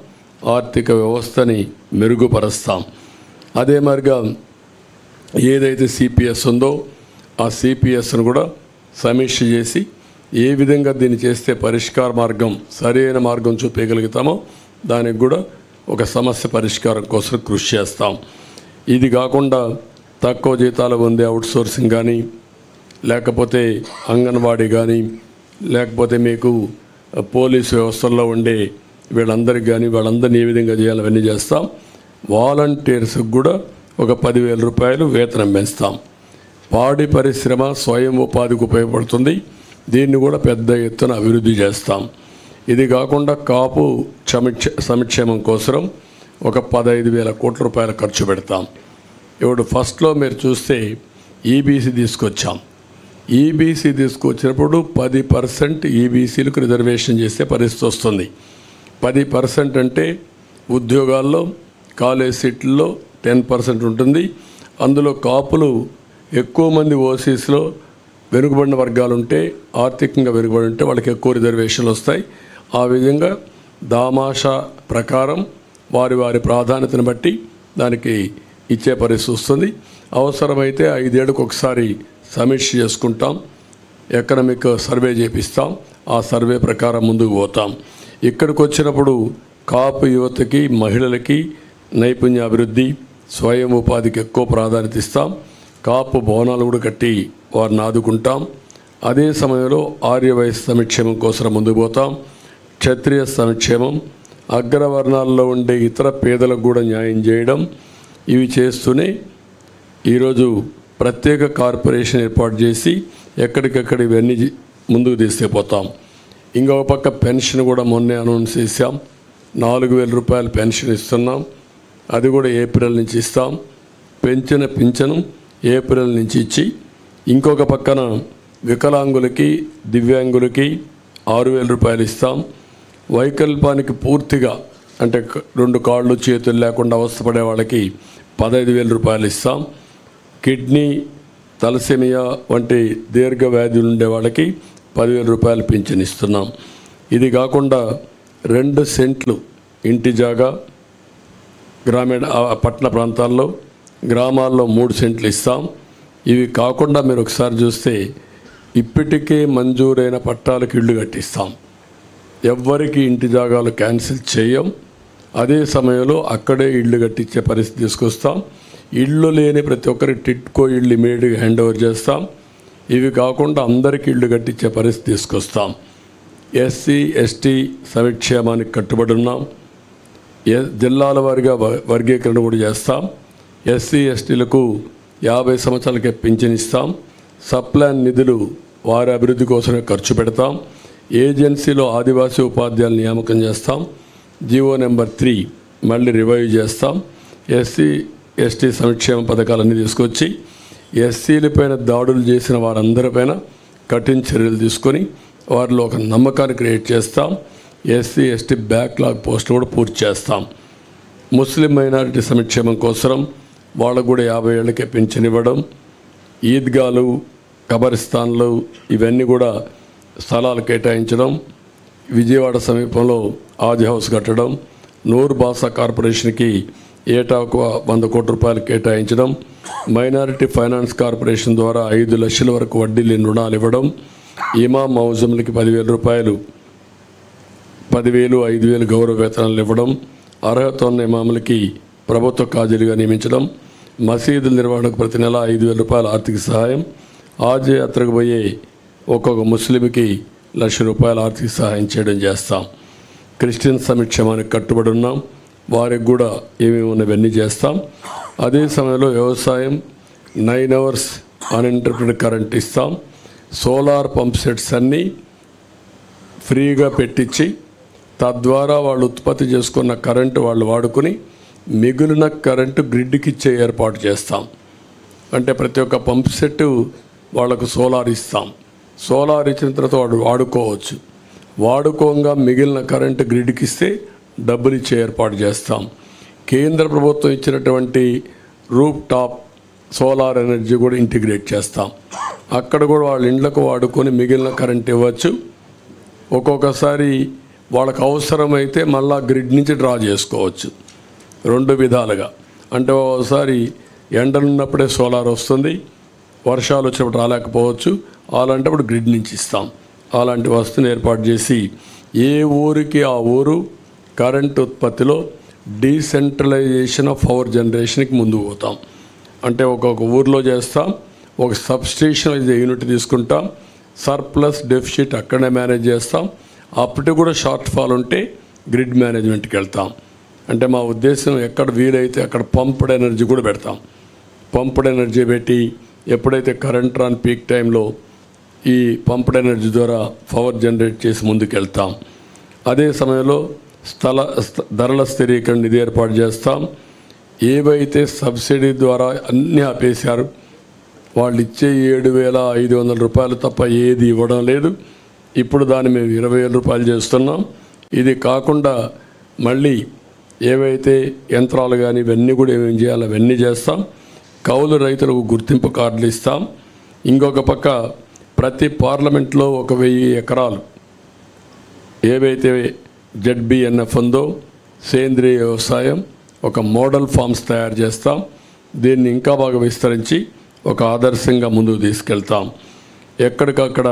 ఆర్థిక వ్యవస్థని మెరుగుపరుస్తాం. అదే మరిగా ఏదైతే సిపిఎస్ ఉందో ఆ సిపిఎస్ను కూడా సమీక్ష చేసి ఏ విధంగా దీన్ని చేస్తే పరిష్కార మార్గం, సరైన మార్గం చూపించగలుగుతామో దానికి కూడా ఒక సమస్య పరిష్కారం కోసం కృషి చేస్తాం. ఇది కాకుండా తక్కువ జీతాలు పొందే అవుట్సోర్సింగ్ కానీ, లేకపోతే అంగన్వాడీ కానీ, లేకపోతే మీకు పోలీసు వ్యవస్థల్లో ఉండే వీళ్ళందరికీ కానీ, వాళ్ళందరినీ ఏ విధంగా చేయాలి అవన్నీ చేస్తాం. వాలంటీర్స్కి కూడా ఒక 10,000 రూపాయలు వేతనం పెంచుతాం. పాడి పరిశ్రమ స్వయం ఉపాధికి ఉపయోగపడుతుంది. దీన్ని కూడా పెద్ద ఎత్తున అభివృద్ధి చేస్తాం. ఇది కాకుండా కాపు సంక్షేమం కోసం ఒక 15,000 కోట్ల రూపాయలు ఖర్చు పెడతాం. ఇప్పుడు ఫస్ట్లో మీరు చూస్తే ఈబీసీ తీసుకొచ్చాం. ఈబీసీ తీసుకొచ్చినప్పుడు 10% ఈబీసీలకు రిజర్వేషన్ చేసే పరిస్థితి వస్తుంది. 10% అంటే ఉద్యోగాల్లో, కాలేజ్ సీట్లలో 10% ఉంటుంది. అందులో కాపులు ఎక్కువ మంది ఓసీస్లో వెనుకబడిన వర్గాలు ఉంటే, ఆర్థికంగా వెనుకబడి ఉంటే వాళ్ళకి ఎక్కువ రిజర్వేషన్లు వస్తాయి. ఆ విధంగా దామాషా ప్రకారం వారి వారి ప్రాధాన్యతను బట్టి దానికి ఇచ్చే పరిస్థితి వస్తుంది. అవసరమైతే 5 ఏళ్ళకు ఒకసారి సమీక్ష చేసుకుంటాం, ఎకనామిక్ సర్వే చేపిస్తాం, ఆ సర్వే ప్రకారం ముందుకు పోతాం. ఇక్కడికి వచ్చినప్పుడు కాపు యువతకి, మహిళలకి నైపుణ్యాభివృద్ధి, స్వయం ఉపాధికి ఎక్కువ ప్రాధాన్యత ఇస్తాం. కాపు భవనాలు కూడా కట్టి వారిని ఆదుకుంటాం. అదే సమయంలో ఆర్యవైశ్య సంక్షేమం కోసం ముందుకు పోతాం. క్షత్రియ సంక్షేమం, అగ్రవర్ణాల్లో ఉండే ఇతర పేదలకు కూడా న్యాయం చేయడం, ఇవి చేస్తూనే ఈరోజు ప్రత్యేక కార్పొరేషన్ ఏర్పాటు చేసి ఎక్కడికెక్కడ ఇవన్నీ ముందుకు తీసుకుపోతాం. ఇంకొక పక్క పెన్షన్ కూడా మొన్నే అనౌన్స్ చేశాం. 4,000 రూపాయలు పెన్షన్ ఇస్తున్నాం. అది కూడా ఏప్రిల్ నుంచి ఇస్తాం. పెంచిన పింఛను ఏప్రిల్ నుంచి ఇచ్చి, ఇంకొక పక్కన వికలాంగులకి, దివ్యాంగులకి 6,000 రూపాయలు ఇస్తాం. వైకల్పానికి పూర్తిగా అంటే 2 కాళ్ళు చేతులు లేకుండా అవస్థపడే వాళ్ళకి 15,000 రూపాయలు ఇస్తాం. కిడ్నీ, తలసేమియా వంటి దీర్ఘ వ్యాధులు ఉండే వాళ్ళకి 10,000 రూపాయలు పింఛన్ ఇస్తున్నాం. ఇది కాకుండా 2 సెంట్లు ఇంటి జాగా గ్రామీణ పట్టణ ప్రాంతాల్లో, గ్రామాల్లో 3 సెంట్లు ఇస్తాం. ఇవి కాకుండా మీరు ఒకసారి చూస్తే ఇప్పటికే మంజూరైన పట్టాలకు ఇళ్ళు కట్టిస్తాం. ఎవ్వరికి ఇంటి జాగాలు క్యాన్సిల్ చేయం. అదే సమయంలో అక్కడే ఇళ్ళు కట్టించే పరిస్థితి తీసుకొస్తాం. ఇళ్ళు లేని ప్రతి ఒక్కరికి టిట్కో ఇళ్ళు ఇమీడియట్గా హ్యాండ్ ఓవర్ చేస్తాం. ఇవి కాకుండా అందరికీ ఇళ్ళు కట్టించే పరిస్థితి తీసుకొస్తాం. ఎస్సీ ఎస్టీ సంక్షేమానికి కట్టుబడి ఉన్నాం. జిల్లాల వారీగా వర్గీకరణ కూడా చేస్తాం. ఎస్సీ ఎస్టీలకు 50 సంవత్సరాలకే పింఛన్ ఇస్తాం. సప్లాన్ నిధులు వారి అభివృద్ధి కోసమే ఖర్చు పెడతాం. ఏజెన్సీలో ఆదివాసీ ఉపాధ్యాయులు నియామకం చేస్తాం. జీవో నెంబర్ 3 మళ్ళీ రివైవ్ చేస్తాం. ఎస్సీ ఎస్టీ సంక్షేమ పథకాలన్నీ తీసుకొచ్చి ఎస్సీలపైన దాడులు చేసిన వారందరిపైన కఠిన చర్యలు తీసుకొని వారిలో ఒక నమ్మకాన్ని క్రియేట్ చేస్తాం. ఎస్సీ ఎస్టీ బ్యాక్లాగ్ పోస్టులు కూడా పూర్తి చేస్తాం. ముస్లిం మైనారిటీ సంక్షేమం కోసం వాళ్ళకు కూడా 50 ఏళ్ళకే పింఛన్ ఇవ్వడం, ఈద్గాలు, కబరిస్తాన్లు ఇవన్నీ కూడా స్థలాలు కేటాయించడం, విజయవాడ సమీపంలో ఆది హౌస్ కట్టడం, నూర్ బాసా కార్పొరేషన్కి ఏటా 100 కోట్ల రూపాయలు కేటాయించడం, మైనారిటీ ఫైనాన్స్ కార్పొరేషన్ ద్వారా 5 లక్షల వరకు వడ్డీ లేని రుణాలు ఇవ్వడం, ఇమాం మౌజంలకి 10,000 రూపాయలు, 10,000, 5,000 గౌరవ వేతనాలు ఇవ్వడం, అర్హత ఉన్న ఇమాములకి ప్రభుత్వ కాజీలుగా నియమించడం, మసీదుల నిర్వహణకు ప్రతి నెల 5,000 రూపాయల ఆర్థిక సహాయం, ఆజ్ యాత్రకు పోయే ఒక్కొక్క ముస్లింకి 1,00,000 రూపాయల ఆర్థిక సహాయం చేయడం చేస్తాం. క్రిస్టియన్ సంక్షేమానికి కట్టుబడి ఉన్నాం. వారికి కూడా ఏమేమి ఉన్నవన్నీ చేస్తాం. అదే సమయంలో వ్యవసాయం 9 అవర్స్ అన్ఇంటరప్టెడ్ కరెంట్ ఇస్తాం. సోలార్ పంప్ సెట్స్ అన్నీ ఫ్రీగా పెట్టించి తద్వారా వాళ్ళు ఉత్పత్తి చేసుకున్న కరెంటు వాళ్ళు వాడుకుని మిగిలిన కరెంటు గ్రిడ్కి ఇచ్చే ఏర్పాటు చేస్తాం. అంటే ప్రతి ఒక్క పంప్ సెట్ వాళ్ళకు సోలార్ ఇస్తాం. సోలార్ ఇచ్చిన తర్వాత వాడు వాడుకోవచ్చు. వాడుకోగా మిగిలిన కరెంటు గ్రిడ్కి ఇస్తే డబ్బులు ఇచ్చే ఏర్పాటు చేస్తాం. కేంద్ర ప్రభుత్వం ఇచ్చినటువంటి రూఫ్ టాప్ సోలార్ ఎనర్జీ కూడా ఇంటిగ్రేట్ చేస్తాం. అక్కడ కూడా వాళ్ళ ఇండ్లకు వాడుకొని మిగిలిన కరెంట్ ఇవ్వచ్చు. ఒక్కొక్కసారి వాళ్ళకు అవసరమైతే మళ్ళా గ్రిడ్ నుంచి డ్రా చేసుకోవచ్చు. 2 విధాలుగా. అంటే ఒకసారి ఎండలున్నప్పుడే సోలార్ వస్తుంది, వర్షాలు వచ్చినప్పుడు రాలేకపోవచ్చు. అలాంటప్పుడు గ్రిడ్ నుంచి ఇస్తాం. అలాంటి వస్తువుని ఏర్పాటు చేసి ఏ ఊరికి ఆ ఊరు కరెంట్ ఉత్పత్తిలో డీసెంట్రలైజేషన్ ఆఫ్ పవర్ జనరేషన్కి ముందుకు పోతాం. అంటే ఒక్కొక్క ఊర్లో చేస్తాం. ఒక సబ్స్టేషన్ యూనిట్ తీసుకుంటాం. సర్ప్లస్ డెఫిసిట్ అక్కడే మేనేజ్ చేస్తాం. అప్పటికి కూడా షార్ట్ ఫాల్ ఉంటే గ్రిడ్ మేనేజ్మెంట్కి వెళ్తాం. అంటే మా ఉద్దేశం ఎక్కడ వీలైతే అక్కడ పంప్డ్ ఎనర్జీ కూడా పెడతాం. పంప్డ్ ఎనర్జీ పెట్టి ఎప్పుడైతే కరెంట్ రాని పీక్ టైంలో ఈ పంప్డ్ ఎనర్జీ ద్వారా పవర్ జనరేట్ చేసి ముందుకెళ్తాం. అదే సమయంలో ధరల స్థిరీకరణ నిధి ఏర్పాటు చేస్తాం. ఏవైతే సబ్సిడీ ద్వారా అన్నీ ఆపేశారు, వాళ్ళు ఇచ్చే 7,500 రూపాయలు తప్ప ఏది ఇవ్వడం లేదు. ఇప్పుడు దాన్ని మేము 20,000 రూపాయలు చేస్తున్నాం. ఇది కాకుండా మళ్ళీ ఏవైతే యంత్రాలు కానీ ఇవన్నీ కూడా ఏమేమి చేయాలో అవన్నీ చేస్తాం. కౌలు రైతులకు గుర్తింపు కార్డులు ఇస్తాం. ఇంకొక పక్క ప్రతి పార్లమెంట్లో 1,000 ఎకరాలు ఏవైతే ZBNF ఉందో సేంద్రియ వ్యవసాయం ఒక మోడల్ ఫార్మ్స్ తయారు చేస్తాం. దీన్ని ఇంకా బాగా విస్తరించి ఒక ఆదర్శంగా ముందుకు తీసుకెళ్తాం. ఎక్కడికక్కడ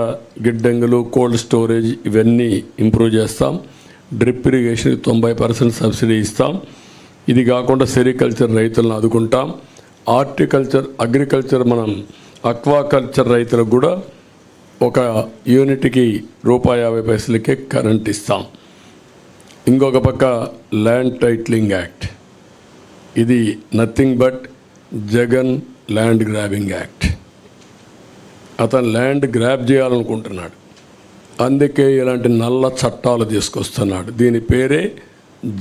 గిడ్డంగులు, కోల్డ్ స్టోరేజ్ ఇవన్నీ ఇంప్రూవ్ చేస్తాం. డ్రిప్ ఇరిగేషన్ 90% సబ్సిడీ ఇస్తాం. ఇది కాకుండా సెరికల్చర్ రైతులను ఆదుకుంటాం. అగ్రికల్చర్ మనం అక్వాకల్చర్ రైతులకు కూడా ఒక యూనిట్కి ₹50 కరెంట్ ఇస్తాం. ఇంకొక పక్క ల్యాండ్ టైటిలింగ్ యాక్ట్, ఇది nothing but Jagan land grabbing act. అతను ల్యాండ్ గ్రాబ్ చేయాలనుకుంటున్నాడు, అందుకే ఇలాంటి నల్ల చట్టాలు తీసుకొస్తున్నాడు. దీని పేరే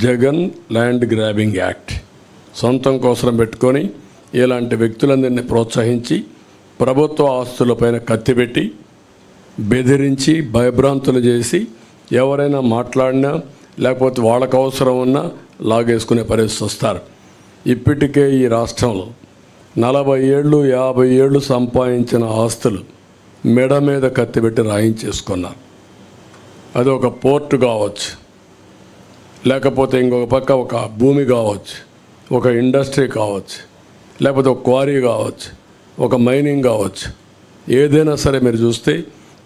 జగన్ ల్యాండ్ గ్రాబింగ్ యాక్ట్. సొంతం కోసం పెట్టుకొని ఇలాంటి వ్యక్తులందరినీ ప్రోత్సహించి ప్రభుత్వ ఆస్తులపైన కత్తిపెట్టి బెదిరించి భయభ్రాంతులు చేసి ఎవరైనా మాట్లాడినా లేకపోతే వాళ్ళకు అవసరం ఉన్నా లాగేసుకునే పరిస్థితి వస్తారు. ఇప్పటికే ఈ రాష్ట్రంలో 40 ఏళ్ళు 50 ఏళ్ళు సంపాదించిన ఆస్తులు మెడ మీద కత్తిపెట్టి రాయించేసుకున్నారు. అది ఒక పోర్టు కావచ్చు, లేకపోతే ఇంకొక పక్క ఒక భూమి కావచ్చు, ఒక ఇండస్ట్రీ కావచ్చు, లేకపోతే ఒక క్వారీ కావచ్చు, ఒక మైనింగ్ కావచ్చు, ఏదైనా సరే మీరు చూస్తే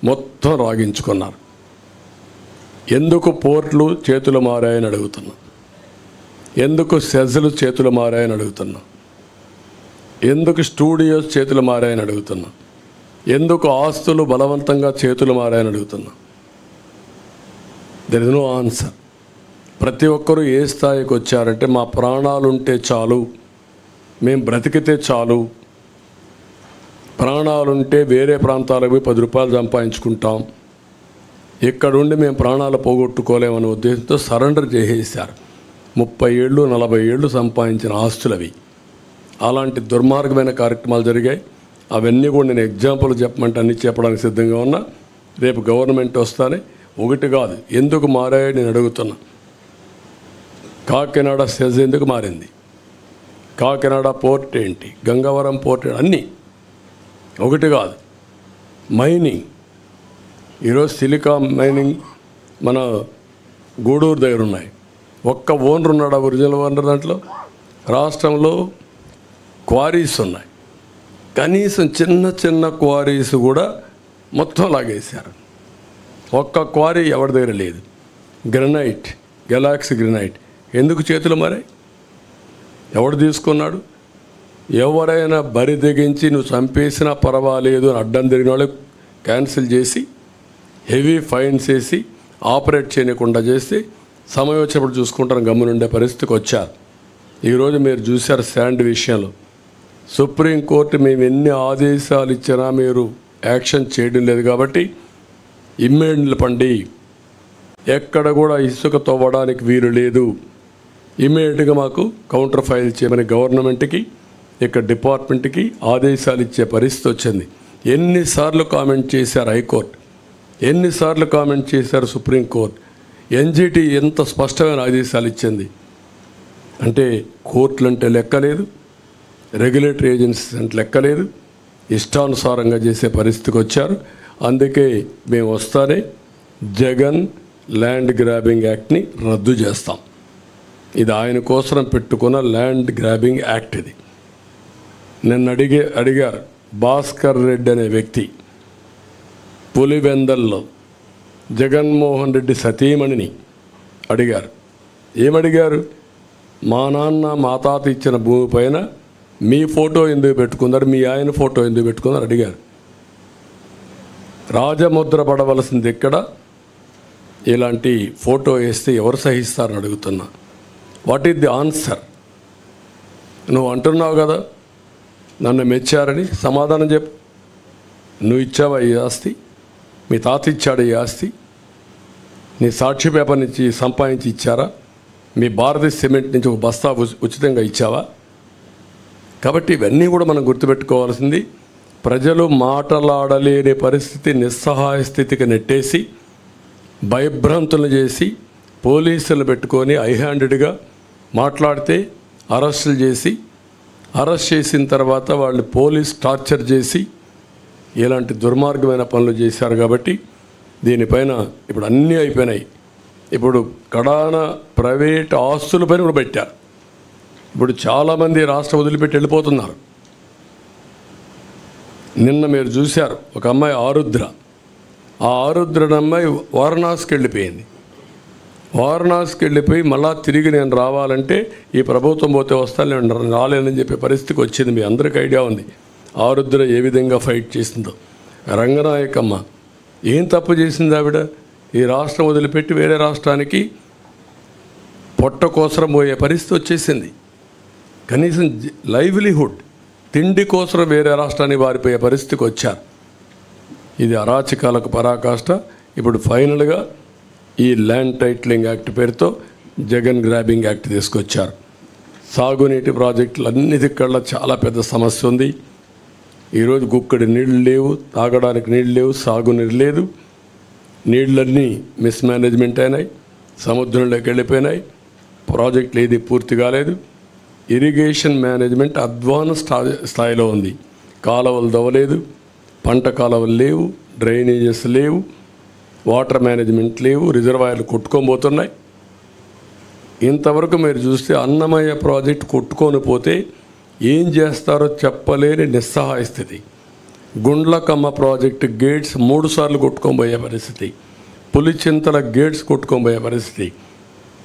మొత్తం రాగించుకున్నారు. ఎందుకు పోర్ట్లు చేతులు మారాయని అడుగుతున్నా, ఎందుకు సెజ్లు చేతులు మారాయని అడుగుతున్నా, ఎందుకు స్టూడియోస్ చేతులు మారాయని అడుగుతున్నా, ఎందుకు ఆస్తులు బలవంతంగా చేతులు మారాయని అడుగుతున్నా. There is no answer. ప్రతి ఒక్కరూ ఏ స్థాయికి వచ్చారంటే మా ప్రాణాలుంటే చాలు, మేము బ్రతికితే చాలు, ప్రాణాలుంటే వేరే ప్రాంతాలకు పోయి ₹10 సంపాదించుకుంటాం, ఇక్కడుండి మేము ప్రాణాలు పోగొట్టుకోలేమనే ఉద్దేశంతో సరెండర్ చేసేసారు. 30 ఏళ్ళు 40 ఏళ్ళు సంపాదించిన ఆస్తులవి. అలాంటి దుర్మార్గమైన కార్యక్రమాలు జరిగాయి. అవన్నీ కూడా నేను ఎగ్జాంపుల్ చెప్పమంటే అన్నీ చెప్పడానికి సిద్ధంగా ఉన్నా. రేపు గవర్నమెంట్ వస్తానే ఒకటి కాదు ఎందుకు మారాయో నేను అడుగుతున్నా. కాకినాడ సెజ్ ఎందుకు మారింది, కాకినాడ పోర్ట్ ఏంటి, గంగవరం పోర్ట్ అన్నీ ఒకటి కాదు. మైనింగ్ ఈరోజు సిలికా మైనింగ్ మన గూడూరు దగ్గర ఉన్నాయి. ఒక్క ఓనర్ ఉన్నాడు, ఒరిజినల్ ఓనర్. దాంట్లో రాష్ట్రంలో క్వారీస్ ఉన్నాయి, కనీసం చిన్న చిన్న క్వారీస్ కూడా మొత్తం లాగేశారు. ఒక్క క్వారీ ఎవరి దగ్గర లేదు. గ్రనైట్, గెలాక్సీ గ్రనైట్ ఎందుకు చేతులు మారాయి, ఎవడు తీసుకున్నాడు? ఎవరైనా బరి తెగించి నువ్వు చంపేసినా పర్వాలేదు అని అడ్డం తిరిగిన వాళ్ళు క్యాన్సిల్ చేసి హెవీ ఫైన్స్ వేసి ఆపరేట్ చేయకుండా చేసి సమయం వచ్చేప్పుడు చూసుకుంటాను గమ్మునుండే పరిస్థితికి వచ్చారు. ఈరోజు మీరు చూశారు శాండ్ విషయంలో సుప్రీంకోర్టు మేము ఎన్ని ఆదేశాలు ఇచ్చినా మీరు యాక్షన్ చేయడం లేదు కాబట్టి ఇమ్మీడియట్ పండి, ఎక్కడ కూడా ఇసుక తవ్వడానికి వీలు లేదు, ఇమ్మీడియట్గా మాకు కౌంటర్ ఫైల్ చేయమని గవర్నమెంట్కి ఇక్కడ డిపార్ట్మెంట్కి ఆదేశాలు ఇచ్చే పరిస్థితి వచ్చింది. ఎన్నిసార్లు కామెంట్ చేశారు హైకోర్టు, ఎన్నిసార్లు కామెంట్ చేశారు సుప్రీంకోర్టు. ఎన్జిటి ఎంత స్పష్టమైన ఆదేశాలు ఇచ్చింది అంటే కోర్టులు అంటే లెక్కలేదు, రెగ్యులేటరీ ఏజెన్సీస్ అంటే లెక్కలేదు, ఇష్టానుసారంగా చేసే పరిస్థితికి వచ్చారు. అందుకే మేము వస్తానే జగన్ ల్యాండ్ గ్రాబింగ్ యాక్ట్ని రద్దు చేస్తాం. ఇది ఆయన కోసం పెట్టుకున్న ల్యాండ్ గ్రాబింగ్ యాక్ట్. ఇది నన్ను అడిగారు భాస్కర్ రెడ్డి అనే వ్యక్తి పులివెందల్లో జగన్మోహన్ రెడ్డి సతీమణిని అడిగారు. ఏమడిగారు? మా నాన్న మా తాత ఇచ్చిన భూమి పైన మీ ఫోటో ఎందుకు పెట్టుకున్నారు, మీ ఆయన ఫోటో ఎందుకు పెట్టుకున్నారు అడిగారు. రాజముద్ర పడవలసింది ఎక్కడ, ఇలాంటి ఫోటో వేస్తే ఎవరు సహిస్తారని అడుగుతున్నా. What is the answer? నువ్వు అంటున్నావు కదా నన్ను మెచ్చారని, సమాధానం చెప్పు. నువ్వు ఇచ్చావా ఈ ఆస్తి? మీ తాత ఇచ్చాడు ఈ ఆస్తి? నీ సాక్షి పేపర్ నుంచి సంపాదించి ఇచ్చారా? మీ భారతీయ సిమెంట్ నుంచి ఒక బస్తా ఉచితంగా ఇచ్చావా? కాబట్టి ఇవన్నీ కూడా మనం గుర్తుపెట్టుకోవాల్సింది. ప్రజలు మాటలాడలేని పరిస్థితి, నిస్సహాయ స్థితికి నెట్టేసి భయభ్రాంతులు చేసి పోలీసులు పెట్టుకొని హైహ్యాండెడ్గా మాట్లాడితే అరెస్టులు చేసి, అరెస్ట్ చేసిన తర్వాత వాళ్ళు పోలీస్ టార్చర్ చేసి ఇలాంటి దుర్మార్గమైన పనులు చేశారు. కాబట్టి దీనిపైన ఇప్పుడు అన్నీ అయిపోయినాయి. ఇప్పుడు కడాన ప్రైవేట్ ఆస్తులపైన కూడా పెట్టారు. ఇప్పుడు చాలామంది రాష్ట్రం వదిలిపెట్టి వెళ్ళిపోతున్నారు. నిన్న మీరు చూశారు, ఒక అమ్మాయి ఆరుద్ర, ఆ ఆరుద్ర అమ్మాయి వారణాసికి వెళ్ళిపోయింది. వారణాసికి వెళ్ళిపోయి మళ్ళా తిరిగి నేను రావాలంటే ఈ ప్రభుత్వం పోతే వస్తాను, నేను రాలేనని చెప్పే పరిస్థితికి వచ్చింది. మీ అందరికీ ఐడియా ఉంది ఆరుద్ర ఏ విధంగా ఫైట్ చేసిందో. రంగనాయకమ్మ ఏం తప్పు చేసింది ఆవిడ? ఈ రాష్ట్రం వదిలిపెట్టి వేరే రాష్ట్రానికి పొట్ట కోసరం పోయే పరిస్థితి వచ్చేసింది. కనీసం లైవ్లీహుడ్, తిండి కోసం వేరే రాష్ట్రానికి వారిపోయే పరిస్థితికి వచ్చారు. ఇది అరాచకాలకు పరాకాష్ట. ఇప్పుడు ఫైనల్గా ఈ ల్యాండ్ టైటిలింగ్ యాక్ట్ పేరుతో జగన్ గ్రాబింగ్ యాక్ట్ తీసుకొచ్చారు. సాగునీటి ప్రాజెక్టులు అన్నిటికల్లా చాలా పెద్ద సమస్య ఉంది. ఈరోజు గుక్కడి నీళ్ళు లేవు, తాగడానికి నీళ్ళు లేవు, సాగునీరు లేదు. నీళ్ళన్నీ మిస్మేనేజ్మెంట్ అయినాయి, సముద్రంలోకి వెళ్ళిపోయినాయి, ప్రాజెక్టులు ఏది పూర్తి కాలేదు. ఇరిగేషన్ మేనేజ్మెంట్ అడ్వాన్స్ స్థాయిలో ఉంది. కాలువలు దవ్వలేదు, పంట కాలువలు లేవు, డ్రైనేజెస్ లేవు, వాటర్ మేనేజ్మెంట్ లేవు, రిజర్వాయర్లు కొట్టుకోబోతున్నాయి. ఇంతవరకు మీరు చూస్తే అన్నమయ్య ప్రాజెక్ట్ కొట్టుకొని పోతే ఏం చేస్తారో చెప్పలేని నిస్సహాయ స్థితి. గుండ్లకమ్మ ప్రాజెక్టు గేట్స్ 3 సార్లు కొట్టుకోబోయే పరిస్థితి, పులిచింతల గేట్స్ కొట్టుకోబోయే పరిస్థితి.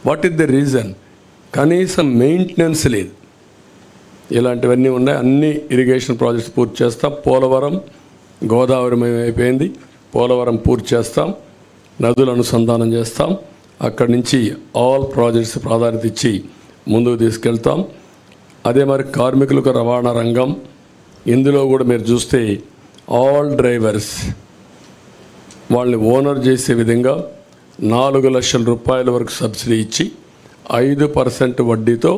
What is the reason? కనీసం మెయింటెనెన్స్ లేదు. ఇలాంటివన్నీ ఉన్నాయి. అన్ని ఇరిగేషన్ ప్రాజెక్ట్స్ పూర్తి చేస్తాం. పోలవరం, గోదావరి అయిపోయింది, పోలవరం పూర్తి చేస్తాం, నదుల అనుసంధానం చేస్తాం. అక్కడి నుంచి ఆల్ ప్రాజెక్ట్స్ ప్రాధాన్యత ఇచ్చి ముందుకు తీసుకెళ్తాం. అదే మరి కార్మికులకు రవాణా రంగం, ఇందులో కూడా మీరు చూస్తే ఆల్ డ్రైవర్స్ వాళ్ళని ఓనర్ చేసే విధంగా 4 లక్షల రూపాయల వరకు సబ్సిడీ ఇచ్చి 5% వడ్డీతో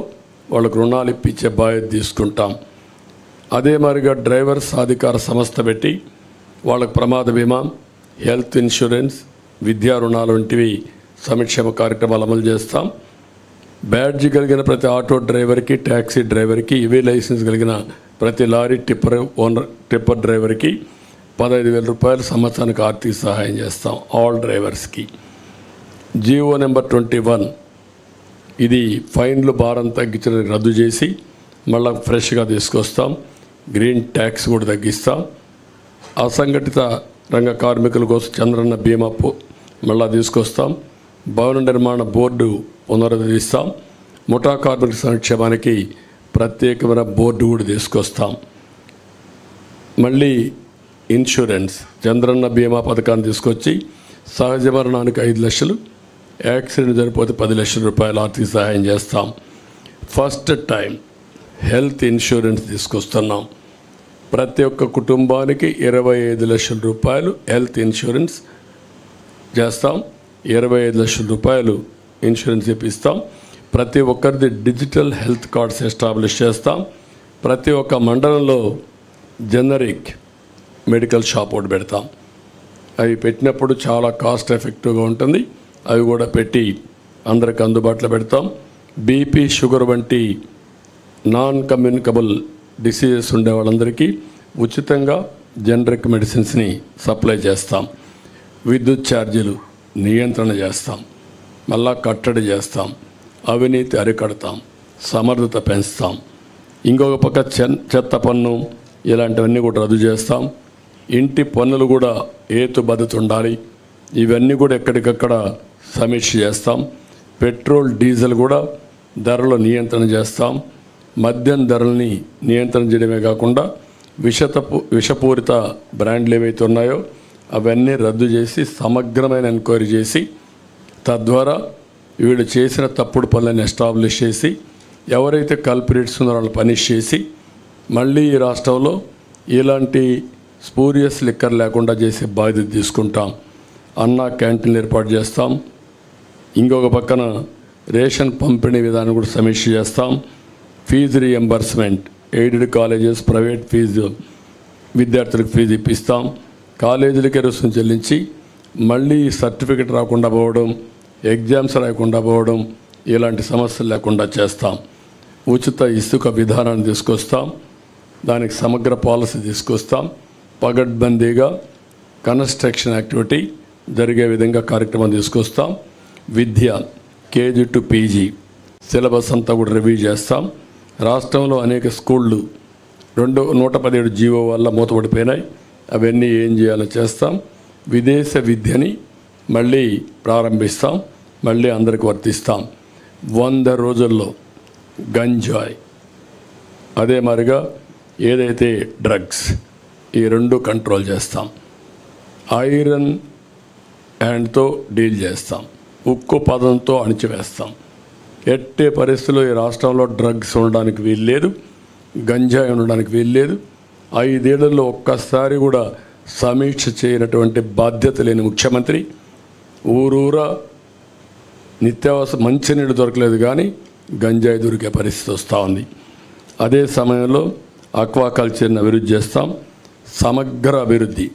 వాళ్ళకు రుణాలు ఇప్పించే బాధ్యత తీసుకుంటాం. అదే మరిగా డ్రైవర్స్ అధికార సంస్థ పెట్టి వాళ్ళకు ప్రమాద బీమా, హెల్త్ ఇన్సూరెన్స్, విద్యా రుణాలు వంటివి సంక్షేమ కార్యక్రమాలు అమలు చేస్తాం. బ్యాడ్జి కలిగిన ప్రతి ఆటో డ్రైవర్కి, ట్యాక్సీ డ్రైవర్కి, ఇవే లైసెన్స్ కలిగిన ప్రతి లారీ టిప్పర్ డ్రైవర్కి 15,000 రూపాయలు సంవత్సరానికి ఆర్థిక సహాయం చేస్తాం ఆల్ డ్రైవర్స్కి. జీవో నెంబర్ 21 ఇది ఫైన్లు భారం తగ్గించిన రద్దు చేసి మళ్ళీ ఫ్రెష్గా తీసుకొస్తాం. గ్రీన్ ట్యాక్స్ కూడా తగ్గిస్తాం. అసంఘటిత రంగ కార్మికుల కోసం చంద్రన్న బీమా మళ్ళా తీసుకొస్తాం. భవన నిర్మాణ బోర్డు పునరుద్ధరిస్తాం. ముఠా కార్మికుల సంక్షేమానికి ప్రత్యేకమైన బోర్డు కూడా తీసుకొస్తాం. మళ్ళీ ఇన్సూరెన్స్ చంద్రన్న బీమా పథకాన్ని తీసుకొచ్చి సహజ మరణానికి 5 లక్షలు, యాక్సిడెంట్ జరిగిపోతే 10 లక్షల రూపాయలు ఆర్థిక సహాయం చేస్తాం. ఫస్ట్ టైం హెల్త్ ఇన్సూరెన్స్ తీసుకొస్తున్నాం. ప్రతి ఒక్క కుటుంబానికి 25 లక్షల రూపాయలు హెల్త్ ఇన్సూరెన్స్ చేస్తాం. 25 లక్షల రూపాయలు ఇన్సూరెన్స్ ఇప్పిస్తాం. ప్రతి ఒక్కరిది డిజిటల్ హెల్త్ కార్డ్స్ ఎస్టాబ్లిష్ చేస్తాం. ప్రతి ఒక్క మండలంలో జనరిక్ మెడికల్ షాప్ ఒకటి పెడతాం. అవి పెట్టినప్పుడు చాలా కాస్ట్ ఎఫెక్టివ్గా ఉంటుంది. అవి కూడా పెట్టి అందరికి అందుబాటులో పెడతాం. బీపీ, షుగర్ వంటి నాన్ కమ్యూనికబుల్ డిసీజెస్ ఉండే వాళ్ళందరికీ ఉచితంగా జనరిక్ మెడిసిన్స్ని సప్లై చేస్తాం. విద్యుత్ ఛార్జీలు నియంత్రణ చేస్తాం. మళ్ళా కట్టడి చేస్తాం. అవినీతి అరికడతాం. సమర్థత పెంచుతాం. ఇంకొక పక్క చెత్త పన్ను ఇలాంటివన్నీ కూడా రద్దు చేస్తాం. ఇంటి పన్నులు కూడా హేతుబద్ధత ఉండాలి. ఇవన్నీ కూడా ఎక్కడికక్కడ సమీక్ష చేస్తాం. పెట్రోల్, డీజిల్ కూడా ధరల నియంత్రణ చేస్తాం. మద్యం ధరల్ని నియంత్రణ చేయడమే కాకుండా విషపూరిత బ్రాండ్లు ఏవైతే ఉన్నాయో అవన్నీ రద్దు చేసి సమగ్రమైన ఎంక్వైరీ చేసి తద్వారా వీళ్ళు చేసిన తప్పుడు పనులను ఎస్టాబ్లిష్ చేసి ఎవరైతే కల్పరేట్స్ ఉన్నారో వాళ్ళని పనిష్ చేసి మళ్ళీ ఈ రాష్ట్రంలో ఇలాంటి స్పూరియస్ లిక్కర్ లేకుండా చేసే బాధ్యత తీసుకుంటాం. అన్నా క్యాంటీన్లు ఏర్పాటు చేస్తాం. ఇంకొక పక్కన రేషన్ పంపిణీ విధానం కూడా సమీక్ష చేస్తాం. Fees reimbursement, aided colleges, private fees విద్యార్థులకు ఫీజు ఇప్పిస్తాం. కాలేజీలకే రుసుము చెల్లించి మళ్ళీ సర్టిఫికెట్ రాకుండా పోవడం, ఎగ్జామ్స్ రాకుండా పోవడం ఇలాంటి సమస్యలు లేకుండా చేస్తాం. ఉచిత ఇసుక విధానాన్ని తీసుకొస్తాం. దానికి సమగ్ర పాలసీ తీసుకొస్తాం. పగడ్బందీగా కన్స్ట్రక్షన్ యాక్టివిటీ జరిగే విధంగా కార్యక్రమం తీసుకొస్తాం. విద్య కేజీ టు పీజీ సిలబస్ అంతా కూడా రివ్యూ చేస్తాం. రాష్ట్రంలో అనేక స్కూళ్ళు 117 జీవో వల్ల మూతపడిపోయినాయి. అవన్నీ ఏం చేయాలో చేస్తాం. విదేశ విద్యని మళ్ళీ ప్రారంభిస్తాం, మళ్ళీ అందరికి వర్తిస్తాం. 100 రోజుల్లో గంజాయి, అదే మరిగా ఏదైతే డ్రగ్స్, ఈ 2 కంట్రోల్ చేస్తాం. ఐరన్ హ్యాండ్తో డీల్ చేస్తాం, ఉక్కు పదంతో అణిచివేస్తాం. ఎట్టే పరిస్థితుల్లో ఈ రాష్ట్రంలో డ్రగ్స్ ఉండడానికి వీల్లేదు, గంజాయి ఉండడానికి వీల్లేదు. 5 ఏళ్లలో ఒక్కసారి కూడా సమీక్ష చేయనటువంటి బాధ్యత లేని ముఖ్యమంత్రి. ఊరూరా నిత్యావసర మంచినీళ్ళు దొరకలేదు కానీ గంజాయి దొరికే పరిస్థితి వస్తూ ఉంది. అదే సమయంలో ఆక్వాకల్చర్ని అభివృద్ధి చేస్తాం. సమగ్ర అభివృద్ధి,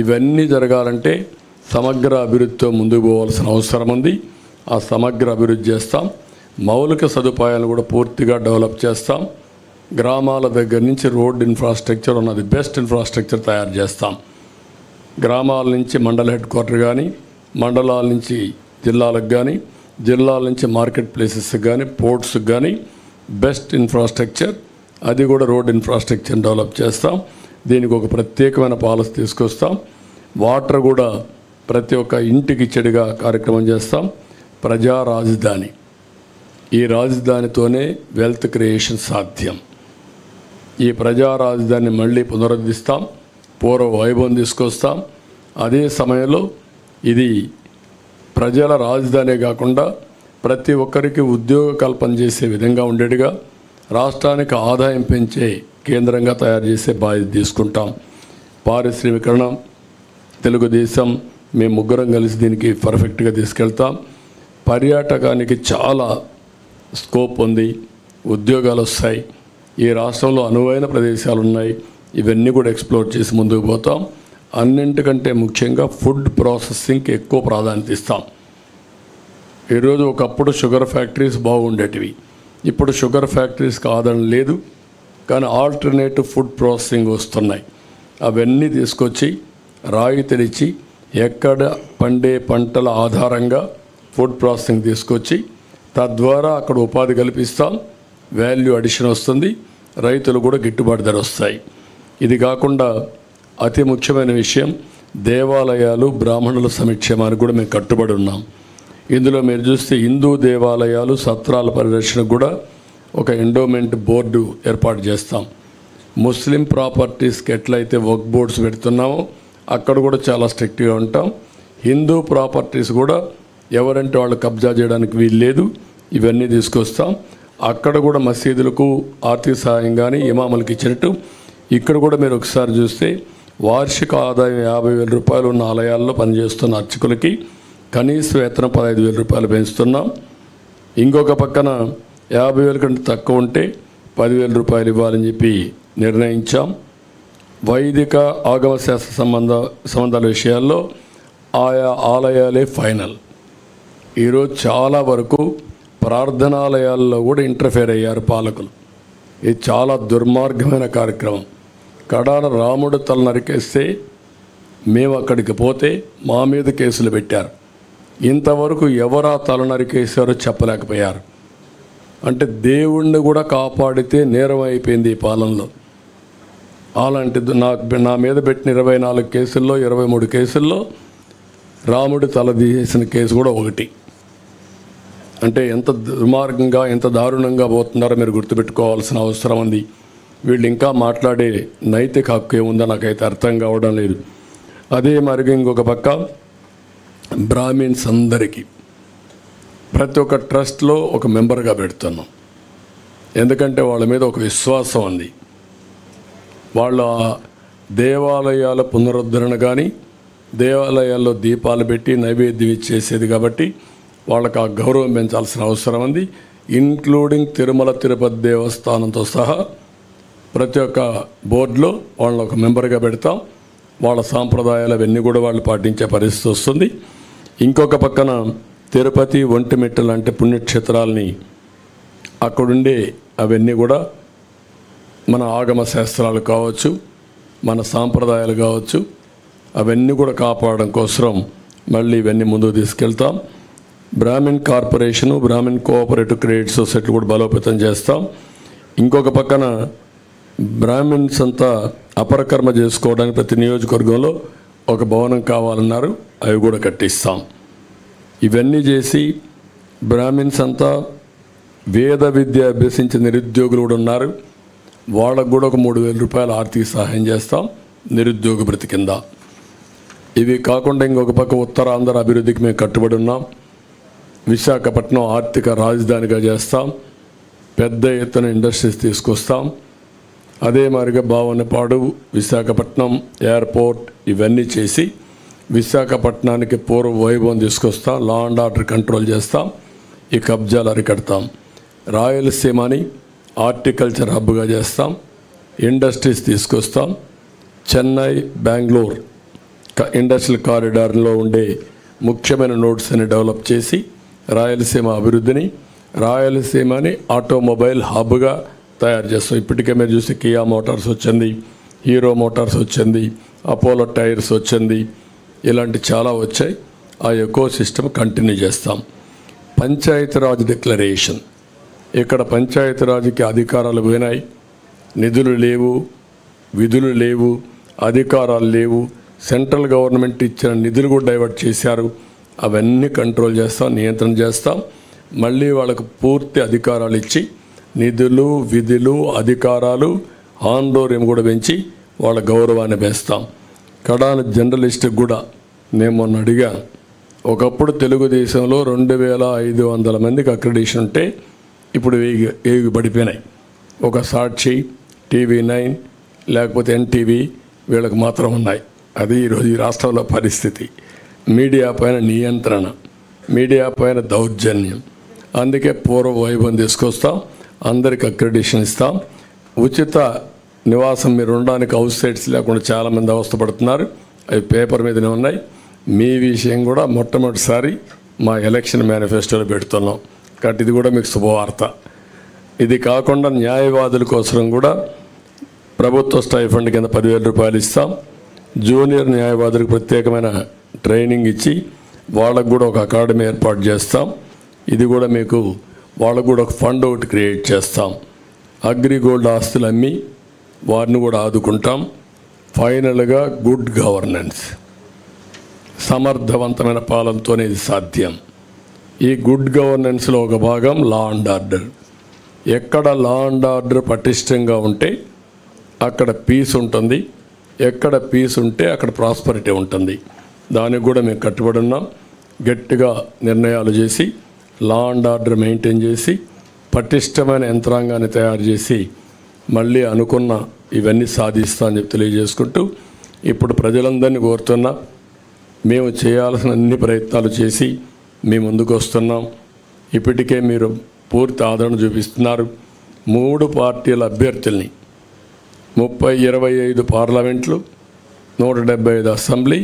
ఇవన్నీ జరగాలంటే సమగ్ర అభివృద్ధితో ముందుకు పోవాల్సిన అవసరం ఉంది. ఆ సమగ్ర అభివృద్ధి చేస్తాం. మౌలిక సదుపాయాలను కూడా పూర్తిగా డెవలప్ చేస్తాం. గ్రామాల దగ్గర నుంచి రోడ్ ఇన్ఫ్రాస్ట్రక్చర్ ఉన్నది, బెస్ట్ ఇన్ఫ్రాస్ట్రక్చర్ తయారు చేస్తాం. గ్రామాల నుంచి మండల హెడ్ క్వార్టర్ కానీ, మండలాల నుంచి జిల్లాలకు కానీ, జిల్లాల నుంచి మార్కెట్ ప్లేసెస్కి కానీ, పోర్ట్స్కి కానీ బెస్ట్ ఇన్ఫ్రాస్ట్రక్చర్, అది కూడా రోడ్ ఇన్ఫ్రాస్ట్రక్చర్ డెవలప్ చేస్తాం. దీనికి ఒక ప్రత్యేకమైన పాలసీ తీసుకొస్తాం. వాటర్ కూడా ప్రతి ఒక్క ఇంటికి చెడుగా కార్యక్రమం చేస్తాం. ప్రజా రాజధాని, ఈ రాజధానితోనే వెల్త్ క్రియేషన్ సాధ్యం. ఈ ప్రజా రాజధానిని మళ్ళీ పునరుద్ధరిస్తాం, పూర్వ వైభవం తీసుకొస్తాం. అదే సమయంలో ఇది ప్రజల రాజధానే కాకుండా ప్రతి ఒక్కరికి ఉద్యోగ కల్పన చేసే విధంగా ఉండేట్టుగా, రాష్ట్రానికి ఆదాయం పెంచే కేంద్రంగా తయారు చేసే బాధ్యత తీసుకుంటాం. పారిశ్రామికరణ, తెలుగుదేశం, మేము ముగ్గురం కలిసి దీనికి పర్ఫెక్ట్గా తీసుకెళ్తాం. పర్యాటకానికి చాలా స్కోప్ ఉంది, ఉద్యోగాలు వస్తాయి. ఈ రాష్ట్రంలో అనువైన ప్రదేశాలు ఉన్నాయి, ఇవన్నీ కూడా ఎక్స్ప్లోర్ చేసి ముందుకు పోతాం. అన్నింటికంటే ముఖ్యంగా ఫుడ్ ప్రాసెసింగ్కి ఎక్కువ ప్రాధాన్యత ఇస్తాం. ఈరోజు ఒకప్పుడు షుగర్ ఫ్యాక్టరీస్ బాగుండేటివి, ఇప్పుడు షుగర్ ఫ్యాక్టరీస్కి ఆదరణ లేదు, కానీ ఆల్టర్నేటివ్ ఫుడ్ ప్రాసెసింగ్ వస్తున్నాయి. అవన్నీ తీసుకొచ్చి రాయితీనిచ్చి ఎక్కడ పండే పంటల ఆధారంగా ఫుడ్ ప్రాసెసింగ్ తీసుకొచ్చి తద్వారా అక్కడ ఉపాధి కల్పిస్తాం. వాల్యూ అడిషన్ వస్తుంది, రైతులు కూడా గిట్టుబాటు ధర వస్తాయి. ఇది కాకుండా అతి ముఖ్యమైన విషయం దేవాలయాలు, బ్రాహ్మణుల సంక్షేమానికి కూడా మేము కట్టుబడి ఉన్నాం. ఇందులో మీరు చూస్తే హిందూ దేవాలయాలు, సత్రాల పరిరక్షణకు కూడా ఒక ఎండోమెంట్ బోర్డు ఏర్పాటు చేస్తాం. ముస్లిం ప్రాపర్టీస్కి ఎట్లయితే వర్క్ బోర్డ్స్ పెడుతున్నామో అక్కడ కూడా చాలా స్ట్రిక్ట్గా ఉంటాం. హిందూ ప్రాపర్టీస్ కూడా ఎవరంటే వాళ్ళు కబ్జా చేయడానికి వీలు లేదు, ఇవన్నీ తీసుకొస్తాం. అక్కడ కూడా మసీదులకు ఆర్థిక సహాయం కానీ ఇమాములకు ఇచ్చినట్టు ఇక్కడ కూడా మీరు ఒకసారి చూస్తే వార్షిక ఆదాయం 50,000 రూపాయలు ఉన్న ఆలయాల్లో పనిచేస్తున్న అర్చకులకి కనీస వేతనం 15,000 రూపాయలు పెంచుతున్నాం. ఇంకొక పక్కన 50,000 కంటే తక్కువ ఉంటే 10,000 రూపాయలు ఇవ్వాలని చెప్పి నిర్ణయించాం. వైదిక ఆగమ శాస్త్ర సంబంధాల విషయాల్లో ఆయా ఆలయాలే ఫైనల్. ఈరోజు చాలా వరకు ప్రార్థనాలయాల్లో కూడా ఇంటర్ఫేర్ అయ్యారు పాలకులు. ఇది చాలా దుర్మార్గమైన కార్యక్రమం. కడాన రాముడు తల నరికేస్తే మేము అక్కడికి పోతే మా మీద కేసులు పెట్టారు. ఇంతవరకు ఎవరా తల నరికేశారో చెప్పలేకపోయారు. అంటే దేవుణ్ణి కూడా కాపాడితే నేరం అయిపోయింది ఈ పాలనలో. అలాంటిది నా మీద పెట్టిన 24 కేసుల్లో 23 కేసుల్లో రాముడి తల తీసేసిన కేసు కూడా ఒకటి. అంటే ఎంత దుర్మార్గంగా, ఎంత దారుణంగా పోతున్నారో మీరు గుర్తుపెట్టుకోవాల్సిన అవసరం ఉంది. వీళ్ళు ఇంకా మాట్లాడే నైతిక హక్కు ఏముందో నాకైతే అర్థం కావడం లేదు. అదే మరి ఇంకొక పక్క బ్రాహ్మిన్స్ అందరికీ ప్రతి ఒక్క ట్రస్ట్లో ఒక మెంబర్గా పెడుతున్నాం. ఎందుకంటే వాళ్ళ మీద ఒక విశ్వాసం ఉంది. వాళ్ళ దేవాలయాల పునరుద్ధరణ కానీ, దేవాలయాల్లో దీపాలు పెట్టి నైవేద్యం ఇచ్చేసేది కాబట్టి వాళ్ళకి ఆ గౌరవం పెంచాల్సిన అవసరం ఉంది. ఇంక్లూడింగ్ తిరుమల తిరుపతి దేవస్థానంతో సహా ప్రతి ఒక్క బోర్డులో వాళ్ళని ఒక మెంబర్గా పెడతాం. వాళ్ళ సాంప్రదాయాలు అవన్నీ కూడా వాళ్ళు పాటించే పరిస్థితి వస్తుంది. ఇంకొక పక్కన తిరుపతి, ఒంటిమిట్ట లాంటి పుణ్యక్షేత్రాలని అక్కడుండే అవన్నీ కూడా మన ఆగమ శాస్త్రాలు కావచ్చు, మన సాంప్రదాయాలు కావచ్చు, అవన్నీ కూడా కాపాడడం కోసం మళ్ళీ ఇవన్నీ ముందుకు తీసుకెళ్తాం. Brahmin corporation, Brahmin cooperative credit society కూడా బలోపేతం చేస్తాం. ఇంకొక పక్కన బ్రాహ్మిన్స్ అంతా అపరకర్మ చేసుకోవడానికి ప్రతి నియోజకవర్గంలో ఒక భవనం కావాలన్నారు, అవి కూడా కట్టిస్తాం. ఇవన్నీ చేసి బ్రాహ్మిన్స్ అంతా వేద విద్య అభ్యసించిన నిరుద్యోగులు కూడా ఉన్నారు, వాళ్ళకు కూడా ఒక 3,000 రూపాయలు ఆర్థిక సహాయం చేస్తాం నిరుద్యోగ భృతి కింద. ఇవి కాకుండా ఇంకొక పక్క ఉత్తరాంధ్ర అభివృద్ధికి మేము కట్టుబడి ఉన్నాం. విశాఖపట్నం ఆర్థిక రాజధానిగా చేస్తాం, పెద్ద ఎత్తున ఇండస్ట్రీస్ తీసుకొస్తాం. అదే మాదిరిగా భావనపాడు, విశాఖపట్నం ఎయిర్పోర్ట్ ఇవన్నీ చేసి విశాఖపట్నానికి పూర్వ వైభవం తీసుకొస్తాం. లా అండ్ ఆర్డర్ కంట్రోల్ చేస్తాం, ఈ కబ్జాలు అరికడతాం. రాయలసీమని హార్టికల్చర్ హబ్గా చేస్తాం, ఇండస్ట్రీస్ తీసుకొస్తాం. చెన్నై, బెంగళూరు ఇండస్ట్రియల్ కారిడార్లో ఉండే ముఖ్యమైన నోడ్స్ అని డెవలప్ చేసి రాయలసీమ అభివృద్ధిని, రాయలసీమని ఆటోమొబైల్ హబ్గా తయారు చేస్తాం. ఇప్పటికే మీరు చూసి కియా మోటార్స్ వచ్చింది, హీరో మోటార్స్ వచ్చింది, అపోలో టైర్స్ వచ్చింది, ఇలాంటి చాలా వచ్చాయి. ఆ ఎకో సిస్టమ్ కంటిన్యూ చేస్తాం. పంచాయతీరాజ్ డిక్లరేషన్, ఇక్కడ పంచాయతీరాజ్కి అధికారాలు పోయినాయి, నిధులు లేవు, విధులు లేవు, అధికారాలు లేవు. సెంట్రల్ గవర్నమెంట్ ఇచ్చిన నిధులు కూడా డైవర్ట్ చేశారు. అవన్నీ కంట్రోల్ చేస్తాం, నియంత్రణ చేస్తాం. మళ్ళీ వాళ్ళకు పూర్తి అధికారాలు ఇచ్చి నిధులు, విధులు, అధికారాలు, ఆందోళన కూడా పెంచి వాళ్ళ గౌరవాన్ని పెంచుతాం. కడాన జర్నలిస్ట్కి కూడా నేను మొన్న అడిగాను, ఒకప్పుడు తెలుగుదేశంలో 2,500 మందికి అక్రిడిషన్ ఉంటే ఇప్పుడు 1000 పడిపోయినాయి. ఒక సాక్షి, TV9 లేకపోతే NTV వీళ్ళకి మాత్రం ఉన్నాయి. అది ఈరోజు ఈ రాష్ట్రంలో పరిస్థితి. మీడియా పైన నియంత్రణ, మీడియా పైన దౌర్జన్యం. అందుకే పూర్వ వైభవం తీసుకొస్తాం, అందరికి అక్రిడిషన్ ఇస్తాం. ఉచిత నివాసం మీరు ఉండడానికి హౌస్ సైట్స్ లేకుండా చాలామంది అవస్థపడుతున్నారు, అవి పేపర్ మీదనే ఉన్నాయి. మీ విషయం కూడా మొట్టమొదటిసారి మా ఎలక్షన్ మేనిఫెస్టోలో పెడుతున్నాం కాబట్టి ఇది కూడా మీకు శుభవార్త. ఇది కాకుండా న్యాయవాదుల కోసం కూడా ప్రభుత్వ స్టైఫండ్ కింద 10,000 రూపాయలు ఇస్తాం. జూనియర్ న్యాయవాదులకు ప్రత్యేకమైన ట్రైనింగ్ ఇచ్చి వాళ్ళకు కూడా ఒక అకాడమీ ఏర్పాటు చేస్తాం. ఇది కూడా మీకు వాళ్ళకు కూడా ఒక ఫండ్ ఒకటి క్రియేట్ చేస్తాం. అగ్రిగోల్డ్ ఆస్తులు అమ్మి వారిని కూడా ఆదుకుంటాం. ఫైనల్గా గుడ్ గవర్నెన్స్, సమర్థవంతమైన పాలనతోనే ఇది సాధ్యం. ఈ గుడ్ గవర్నెన్స్లో ఒక భాగం లా అండ్ ఆర్డర్. ఎక్కడ లా అండ్ ఆర్డర్ పటిష్టంగా ఉంటే అక్కడ పీస్ ఉంటుంది, ఎక్కడ పీస్ ఉంటే అక్కడ ప్రాస్పరిటీ ఉంటుంది. దానికి కూడా మేము కట్టుబడి ఉన్నాం. గట్టిగా నిర్ణయాలు చేసి లా అండ్ ఆర్డర్ మెయింటైన్ చేసి పటిష్టమైన యంత్రాంగాన్ని తయారు చేసి మళ్ళీ అనుకున్న ఇవన్నీ సాధిస్తా అని చెప్పి తెలియజేసుకుంటూ ఇప్పుడు ప్రజలందరినీ కోరుతున్నా, మేము చేయాల్సిన అన్ని ప్రయత్నాలు చేసి మీ ముందుకు వస్తున్నాం. ఇప్పటికే మీరు పూర్తి ఆదరణ చూపిస్తున్నారు. 3 పార్టీల అభ్యర్థుల్ని 25 పార్లమెంట్లు, 175 అసెంబ్లీ,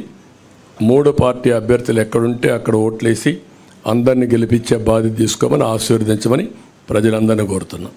3 పార్టీ అభ్యర్థులు ఎక్కడుంటే అక్కడ ఓట్లేసి అందరినీ గెలిపించే బాధ్యత తీసుకోమని ఆశీర్వదించమని ప్రజలందరినీ కోరుతున్నాం.